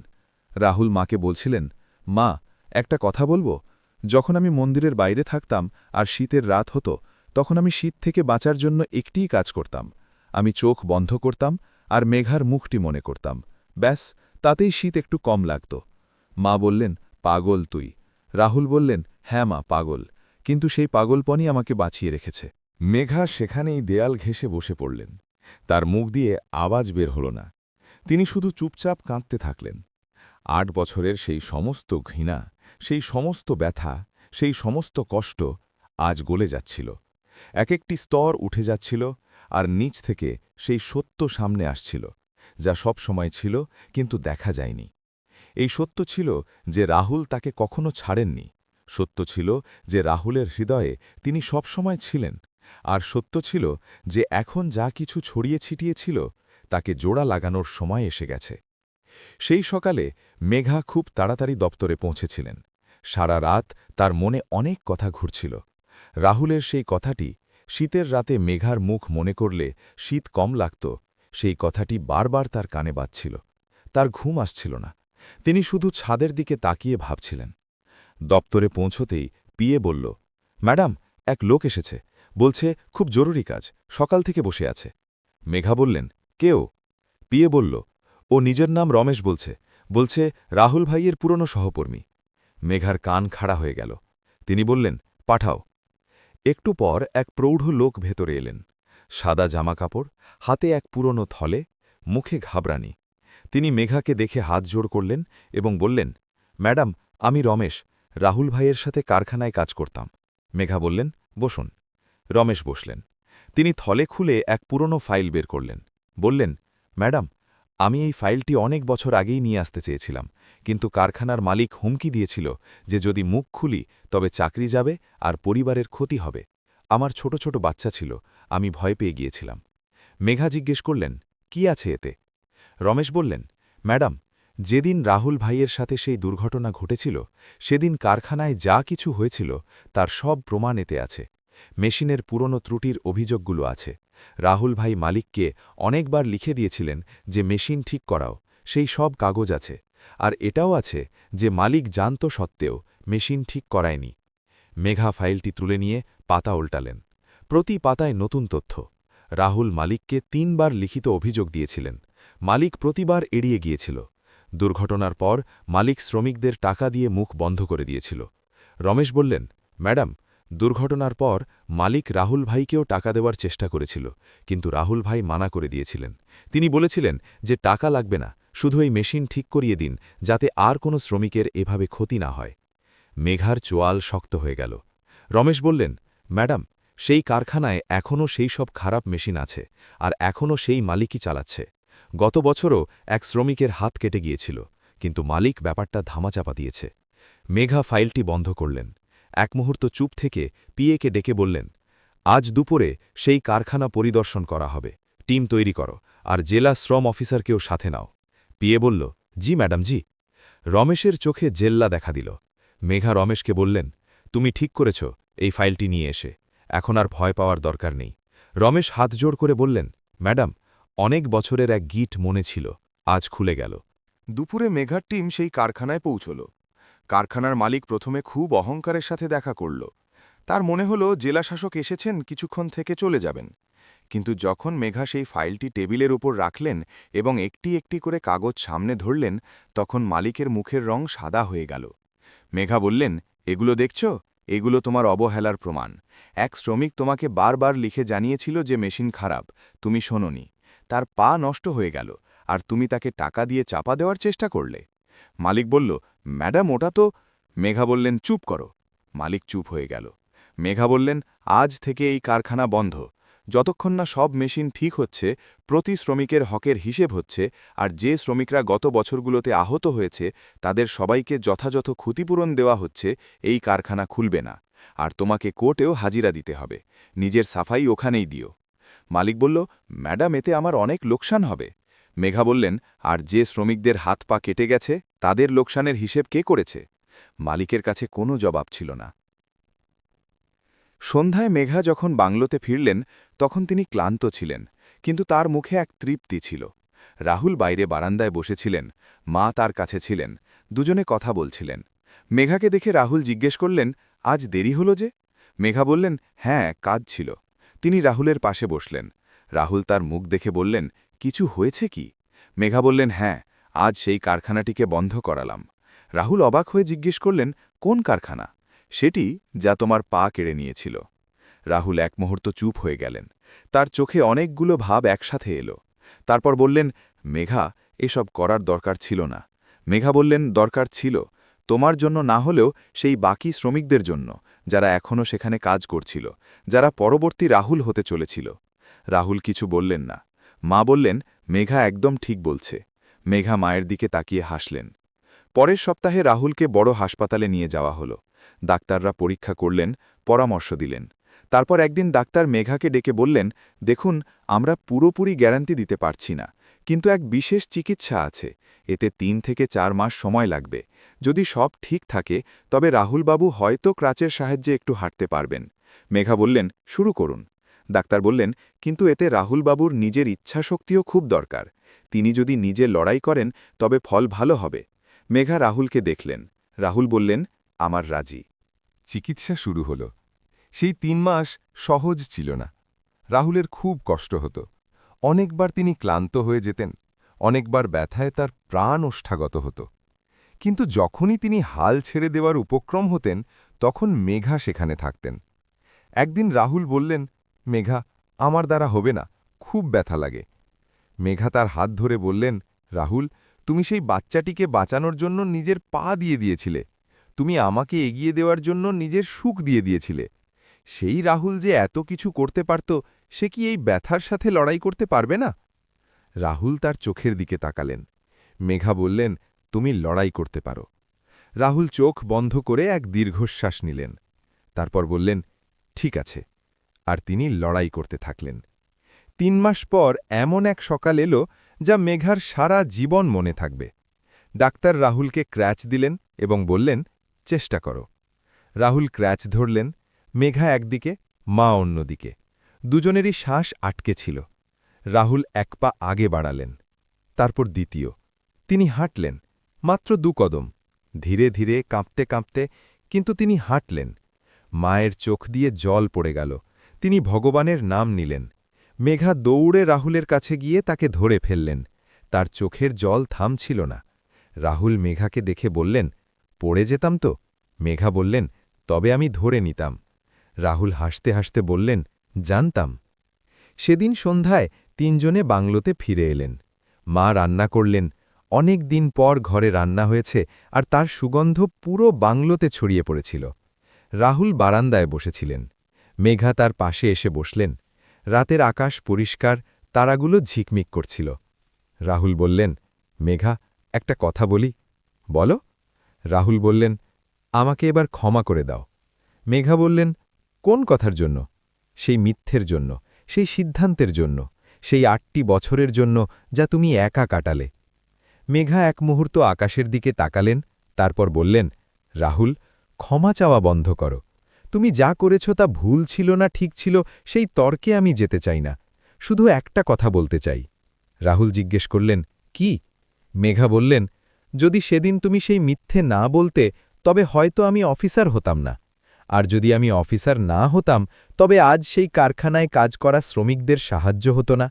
রাহুল মাকে বলছিলেন, মা, একটা কথা বলবো? যখন আমি মন্দিরের বাইরে থাকতাম আর শীতের রাত হতো, তখন আমি শীত থেকে বাঁচার জন্য একটিই কাজ করতাম, আমি চোখ বন্ধ করতাম আর মেঘার মুখটি মনে করতাম, ব্যাস, তাতেই শীত একটু কম লাগত। মা বললেন, পাগল তুই। রাহুল বললেন, হ্যাঁ মা, পাগল, কিন্তু সেই পাগলপনই আমাকে বাঁচিয়ে রেখেছে।
মেঘা সেখানেই দেয়াল ঘেঁষে বসে পড়লেন। তার মুখ দিয়ে আওয়াজ বের হল না। তিনি শুধু চুপচাপ কাঁদতে থাকলেন। ৮ বছরের সেই সমস্ত ঘৃণা, সেই সমস্ত ব্যথা, সেই সমস্ত কষ্ট আজ গলে যাচ্ছিল। এক একটি স্তর উঠে যাচ্ছিল, আর নিচ থেকে সেই সত্য সামনে আসছিল, যা সব সময় ছিল কিন্তু দেখা যায়নি। এই সত্য ছিল যে রাহুল তাকে কখনো ছাড়েননি। সত্য ছিল যে রাহুলের হৃদয়ে তিনি সবসময় ছিলেন। আর সত্য ছিল যে এখন যা কিছু ছড়িয়ে ছিটিয়ে ছিল, তাকে জোড়া লাগানোর সময় এসে গেছে। সেই সকালে মেঘা খুব তাড়াতাড়ি দপ্তরে পৌঁছেছিলেন। সারা রাত তার মনে অনেক কথা ঘুরছিল। রাহুলের সেই কথাটি, শীতের রাতে মেঘার মুখ মনে করলে শীত কম লাগত, সেই কথাটি বারবার তার কানে বাজছিল। তার ঘুম আসছিল না। তিনি শুধু ছাদের দিকে তাকিয়ে ভাবছিলেন। দপ্তরে পৌঁছতেই পিয়ে বলল, ম্যাডাম, এক লোক এসেছে, বলছে খুব জরুরি কাজ, সকাল থেকে বসে আছে। মেঘা বললেন, কেউ? পিয়ে বলল, ও নিজের নাম রমেশ বলছে রাহুল ভাইয়ের পুরনো সহকর্মী। মেঘার কান খাড়া হয়ে গেল। তিনি বললেন, পাঠাও। একটু পর এক প্রৌঢ় লোক ভেতরে এলেন। সাদা জামাকাপড়, হাতে এক পুরনো থলে, মুখে ঘাবড়ানি।
তিনি মেঘাকে দেখে হাত জোড় করলেন এবং বললেন, ম্যাডাম, আমি রমেশ, রাহুল ভাইয়ের সাথে কারখানায় কাজ করতাম। মেঘা বললেন, বসুন। রমেশ বসলেন। তিনি থলে খুলে এক পুরনো ফাইল বের করলেন। বললেন, ম্যাডাম, আমি এই ফাইলটি অনেক বছর আগেই নিয়ে আসতে চেয়েছিলাম, কিন্তু কারখানার মালিক হুমকি দিয়েছিল যে যদি মুখ খুলি তবে চাকরি যাবে আর পরিবারের ক্ষতি হবে। আমার ছোট ছোট বাচ্চা ছিল, আমি ভয় পেয়ে গিয়েছিলাম। মেঘা জিজ্ঞেস করলেন, কি আছে এতে? রমেশ বললেন, ম্যাডাম, যেদিন রাহুল ভাইয়ের সাথে সেই দুর্ঘটনা ঘটেছিল সেদিন কারখানায় যা কিছু হয়েছিল তার সব প্রমাণ এতে আছে। মেশিনের পুরনো ত্রুটির অভিযোগগুলো আছে। রাহুল ভাই মালিককে অনেকবার লিখে দিয়েছিলেন যে মেশিন ঠিক করাও, সেই সব কাগজ আছে। আর এটাও আছে যে মালিক জানত সত্ত্বেও মেশিন ঠিক করায়নি। মেঘা ফাইলটি তুলে নিয়ে পাতা উল্টালেন। প্রতি পাতায় নতুন তথ্য। রাহুল মালিককে ৩ বার লিখিত অভিযোগ দিয়েছিলেন। মালিক প্রতিবার এড়িয়ে গিয়েছিল। দুর্ঘটনার পর মালিক শ্রমিকদের টাকা দিয়ে মুখ বন্ধ করে দিয়েছিল। রমেশ বললেন, ম্যাডাম, দুর্ঘটনার পর মালিক রাহুল ভাইকেও টাকা দেওয়ার চেষ্টা করেছিল, কিন্তু রাহুল ভাই মানা করে দিয়েছিলেন। তিনি বলেছিলেন যে টাকা লাগবে না, শুধু এই মেশিন ঠিক করিয়ে দিন যাতে আর কোনো শ্রমিকের এভাবে ক্ষতি না হয়। মেঘার চোয়াল শক্ত হয়ে গেল। রমেশ বললেন, ম্যাডাম, সেই কারখানায় এখনও সেই সব খারাপ মেশিন আছে, আর এখনও সেই মালিকই চালাচ্ছে। গত বছরও এক শ্রমিকের হাত কেটে গিয়েছিল, কিন্তু মালিক ব্যাপারটা ধামাচাপা দিয়েছে। মেঘা ফাইলটি বন্ধ করলেন। এক মুহূর্ত চুপ থেকে পিএকে ডেকে বললেন, আজ দুপুরে সেই কারখানা পরিদর্শন করা হবে। টিম তৈরি করো, আর জেলা শ্রম অফিসারকেও সাথে নাও। পিএ বলল, জি ম্যাডাম, জি। রমেশের চোখে জেল্লা দেখা দিল। মেঘা রমেশকে বললেন, তুমি ঠিক করেছ এই ফাইলটি নিয়ে এসে, এখন আর ভয় পাওয়ার দরকার নেই। রমেশ হাত জোড় করে বললেন, ম্যাডাম, অনেক বছরের এক গিট মনে ছিল, আজ খুলে গেল।
দুপুরে মেঘার টিম সেই কারখানায় পৌঁছল। কারখানার মালিক প্রথমে খুব অহংকারের সাথে দেখা করল। তার মনে হল জেলাশাসক এসেছেন, কিছুক্ষণ থেকে চলে যাবেন। কিন্তু যখন মেঘা সেই ফাইলটি টেবিলের উপর রাখলেন এবং একটি একটি করে কাগজ সামনে ধরলেন, তখন মালিকের মুখের রং সাদা হয়ে গেল। মেঘা বললেন, এগুলো দেখছ? এগুলো তোমার অবহেলার প্রমাণ। এক শ্রমিক তোমাকে বারবার লিখে জানিয়েছিল যে মেশিন খারাপ, তুমি শোনোনি। তার পা নষ্ট হয়ে গেল, আর তুমি তাকে টাকা দিয়ে চাপা দেওয়ার চেষ্টা করলে। মালিক বলল, ম্যাডাম, ওটা তো... মেঘা বললেন, চুপ করো। মালিক চুপ হয়ে গেল। মেঘা বললেন, আজ থেকে এই কারখানা বন্ধ। যতক্ষণ না সব মেশিন ঠিক হচ্ছে, প্রতি শ্রমিকের হকের হিসেব হচ্ছে, আর যে শ্রমিকরা গত বছরগুলোতে আহত হয়েছে তাদের সবাইকে যথাযথ ক্ষতিপূরণ দেওয়া হচ্ছে, এই কারখানা খুলবে না। আর তোমাকে কোর্টেও হাজিরা দিতে হবে। নিজের সাফাই ওখানেই দিও। মালিক বলল, ম্যাডাম, এতে আমার অনেক লোকসান হবে। মেঘা বললেন, আর যে শ্রমিকদের হাত পা কেটে গেছে তাদের লোকসানের হিসেব কে করেছে? মালিকের কাছে কোনো জবাব ছিল না। সন্ধ্যায় মেঘা যখন বাংলোতে ফিরলেন তখন তিনি ক্লান্ত ছিলেন, কিন্তু তার মুখে এক তৃপ্তি ছিল। রাহুল বাইরে বারান্দায় বসেছিলেন, মা তার কাছে ছিলেন, দুজনে কথা বলছিলেন। মেঘাকে দেখে রাহুল জিজ্ঞেস করলেন, আজ দেরি হলো যে? মেঘা বললেন, হ্যাঁ, কাজ ছিল। তিনি রাহুলের পাশে বসলেন। রাহুল তার মুখ দেখে বললেন, কিছু হয়েছে কি? মেঘা বললেন, হ্যাঁ, আজ সেই কারখানাটিকে বন্ধ করালাম। রাহুল অবাক হয়ে জিজ্ঞেস করলেন, কোন কারখানা? সেটি যা তোমার পা কেড়ে নিয়েছিল। রাহুল এক মুহূর্ত চুপ হয়ে গেলেন। তার চোখে অনেকগুলো ভাব একসাথে এলো। তারপর বললেন, মেঘা, এসব করার দরকার ছিল না। মেঘা বললেন, দরকার ছিল, তোমার জন্য না হলেও সেই বাকি শ্রমিকদের জন্য, যারা এখনও সেখানে কাজ করছিল, যারা পরবর্তী রাহুল হতে চলেছিল। রাহুল কিছু বললেন না। মা বললেন, মেঘা একদম ঠিক বলছে। মেঘা মায়ের দিকে তাকিয়ে হাসলেন। পরের সপ্তাহে রাহুলকে বড় হাসপাতালে নিয়ে যাওয়া হলো। ডাক্তাররা পরীক্ষা করলেন, পরামর্শ দিলেন। তারপর একদিন ডাক্তার মেঘাকে ডেকে বললেন, দেখুন, আমরা পুরোপুরি গ্যারান্টি দিতে পারছি না, কিন্তু এক বিশেষ চিকিৎসা আছে। এতে ৩ থেকে ৪ মাস সময় লাগবে। যদি সব ঠিক থাকে তবে রাহুলবাবু হয়তো ক্রাচের সাহায্যে একটু হাঁটতে পারবেন। মেঘা বললেন, শুরু করুন। ডাক্তার বললেন, কিন্তু এতে রাহুলবাবুর নিজের ইচ্ছাশক্তিও খুব দরকার। তিনি যদি নিজে লড়াই করেন তবে ফল ভালো হবে। মেঘা রাহুলকে দেখলেন। রাহুল বললেন, আমার রাজি।
চিকিৎসা শুরু হল। সেই ৩ মাস সহজ ছিল না। রাহুলের খুব কষ্ট হতো। অনেকবার তিনি ক্লান্ত হয়ে যেতেন, অনেকবার ব্যথায় তার প্রাণ ওষ্ঠাগত হতো। কিন্তু যখনই তিনি হাল ছেড়ে দেওয়ার উপক্রম হতেন তখন মেঘা সেখানে থাকতেন। একদিন রাহুল বললেন, মেঘা, আমার দ্বারা হবে না, খুব ব্যথা লাগে। মেঘা তার হাত ধরে বললেন, রাহুল, তুমি সেই বাচ্চাটিকে বাঁচানোর জন্য নিজের পা দিয়ে দিয়েছিলে। তুমি আমাকে এগিয়ে দেওয়ার জন্য নিজের সুখ দিয়ে দিয়েছিলে। সেই রাহুল যে এত কিছু করতে পারত, সে কি এই ব্যথার সাথে লড়াই করতে পারবে না? রাহুল তার চোখের দিকে তাকালেন। মেঘা বললেন, তুমি লড়াই করতে পারো। রাহুল চোখ বন্ধ করে এক দীর্ঘশ্বাস নিলেন। তারপর বললেন, ঠিক আছে। আর তিনি লড়াই করতে থাকলেন। ৩ মাস পর এমন এক সকাল এলো যা মেঘার সারা জীবন মনে থাকবে। ডাক্তার রাহুলকে ক্র্যাচ দিলেন এবং বললেন, চেষ্টা করো। রাহুল ক্র্যাচ ধরলেন, মেঘা একদিকে, মা অন্যদিকে। দুজনেরই শ্বাস আটকে ছিল। রাহুল ১ পা আগে বাড়ালেন, তারপর দ্বিতীয়। তিনি হাঁটলেন, মাত্র ২ কদম, ধীরে ধীরে, কাঁপতে কাঁপতে, কিন্তু তিনি হাঁটলেন। মায়ের চোখ দিয়ে জল পড়ে গেল। তিনি ভগবানের নাম নিলেন। মেঘা দৌড়ে রাহুলের কাছে গিয়ে তাকে ধরে ফেললেন। তার চোখের জল থামছিল না। রাহুল মেঘাকে দেখে বললেন, পড়ে যেতাম তো? মেঘা বললেন, তবে আমি ধরে নিতাম। রাহুল হাসতে হাসতে বললেন, জানতাম। সেদিন সন্ধ্যায় ৩ জনে বাংলোতে ফিরে এলেন। মা রান্না করলেন। অনেক দিন পর ঘরে রান্না হয়েছে, আর তার সুগন্ধ পুরো বাংলোতে ছড়িয়ে পড়েছিল। রাহুল বারান্দায় বসেছিলেন। মেঘা তার পাশে এসে বসলেন। রাতের আকাশ পরিষ্কার, তারাগুলো ঝিকমিক করছিল। রাহুল বললেন, মেঘা, একটা কথা বলি। বলো। রাহুল বললেন, আমাকে এবার ক্ষমা করে দাও। মেঘা বললেন, কোন কথার জন্য? সেই মিথ্যের জন্য, সেই সিদ্ধান্তের জন্য, সেই ৮টি বছরের জন্য যা তুমি একা কাটালে। মেঘা এক মুহূর্ত আকাশের দিকে তাকালেন, তারপর বললেন, রাহুল, ক্ষমা চাওয়া বন্ধ করো। তুমি যা করেছ তা ভুল ছিল না ঠিক ছিল, সেই তর্কে আমি যেতে চাই না। শুধু একটা কথা বলতে চাই। রাহুল জিজ্ঞেস করলেন, কি? মেঘা বললেন, যদি সেদিন তুমি সেই মিথ্যে না বলতে, তবে হয়তো আমি অফিসার হতাম না। আর যদি আমি অফিসার না হতাম, তবে আজ সেই কারখানায় কাজ করা শ্রমিকদের সাহায্য হতো না।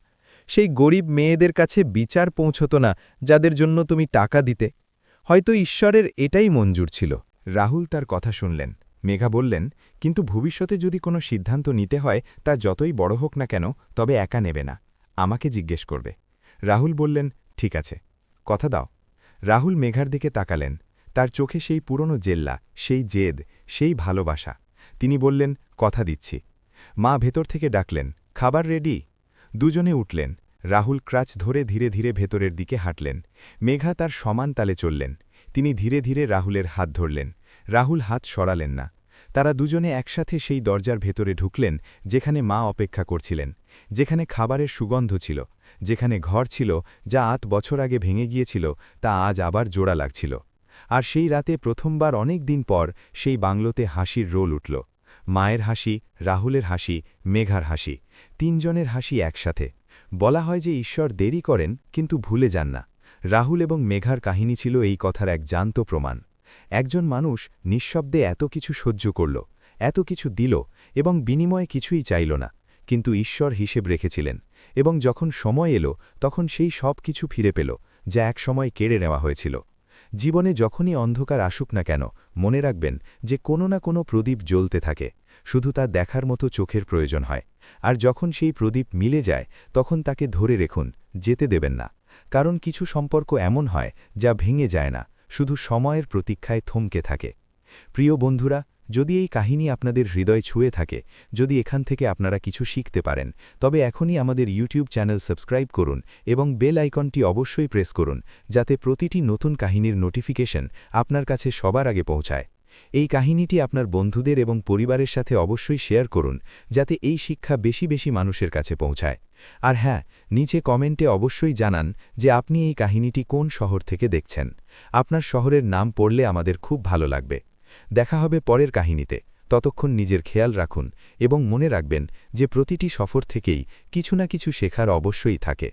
সেই গরিব মেয়েদের কাছে বিচার পৌঁছত না, যাদের জন্য তুমি টাকা দিতে। হয়তো ঈশ্বরের এটাই মঞ্জুর ছিল। রাহুল তার কথা শুনলেন। মেঘা বললেন, কিন্তু ভবিষ্যতে যদি কোনো সিদ্ধান্ত নিতে হয়, তা যতই বড় হোক না কেন, তবে একা নেবে না, আমাকে জিজ্ঞেস করবে। রাহুল বললেন, ঠিক আছে, কথা দাও। রাহুল মেঘার দিকে তাকালেন। তার চোখে সেই পুরনো জেল্লা, সেই জেদ, সেই ভালোবাসা। তিনি বললেন, কথা দিচ্ছি। মা ভেতর থেকে ডাকলেন, খাবার রেডি? দুজনে উঠলেন। রাহুল ক্রাচ ধরে ধীরে ধীরে ভেতরের দিকে হাঁটলেন। মেঘা তার সমান তালে চললেন। তিনি ধীরে ধীরে রাহুলের হাত ধরলেন। রাহুল হাত সরালেন না। তারা দুজনে একসাথে সেই দরজার ভেতরে ঢুকলেন, যেখানে মা অপেক্ষা করছিলেন, যেখানে খাবারের সুগন্ধ ছিল, যেখানে ঘর ছিল যা ৮ বছর আগে ভেঙে গিয়েছিল, তা আজ আবার জোড়া লাগছিল। আর সেই রাতে প্রথমবার অনেক দিন পর সেই বাংলোতে হাসির রোল উঠল। মায়ের হাসি, রাহুলের হাসি, মেঘার হাসি, ৩ জনের হাসি একসাথে। বলা হয় যে ঈশ্বর দেরি করেন, কিন্তু ভুলে যান না। রাহুল এবং মেঘার কাহিনী ছিল এই কথার এক জ্যান্ত প্রমাণ। একজন মানুষ নিঃশব্দে এত কিছু সহ্য করল, এত কিছু দিল, এবং বিনিময়ে কিছুই চাইল না, কিন্তু ঈশ্বর হিসেব রেখেছিলেন। এবং যখন সময় এলো, তখন সেই সব কিছু ফিরে পেল, যা এক সময় কেড়ে নেওয়া হয়েছিল। জীবনে যখনই অন্ধকার আসুক না কেন, মনে রাখবেন যে কোনো না কোনো প্রদীপ জ্বলতে থাকে, শুধু তা দেখার মতো চোখের প্রয়োজন হয়। আর যখন সেই প্রদীপ মিলে যায়, তখন তাকে ধরে রেখুন, যেতে দেবেন না। কারণ কিছু সম্পর্ক এমন হয় যা ভেঙে যায় না, শুধু সময়ের প্রতীক্ষায় থমকে থাকে। প্রিয় বন্ধুরা, যদি এই কাহিনী আপনাদের হৃদয় ছুঁয়ে থাকে, যদি এখান থেকে আপনারা কিছু শিখতে পারেন, তবে এখনই আমাদের ইউটিউব চ্যানেল সাবস্ক্রাইব করুন এবং বেল আইকনটি অবশ্যই প্রেস করুন, যাতে প্রতিটি নতুন কাহিনীর নোটিফিকেশন আপনার কাছে সবার আগে পৌঁছায়। এই কাহিনীটি আপনার বন্ধুদের এবং পরিবারের সাথে অবশ্যই শেয়ার করুন, যাতে এই শিক্ষা বেশি বেশি মানুষের কাছে পৌঁছায়। আর হ্যাঁ, নিচে কমেন্টে অবশ্যই জানান যে আপনি এই কাহিনীটি কোন শহর থেকে দেখছেন। আপনার শহরের নাম পড়লে আমাদের খুব ভালো লাগবে। দেখা হবে পরের কাহিনীতে। ততক্ষণ নিজের খেয়াল রাখুন এবং মনে রাখবেন যে প্রতিটি সফর থেকেই কিছু না কিছু শেখার অবশ্যই থাকে।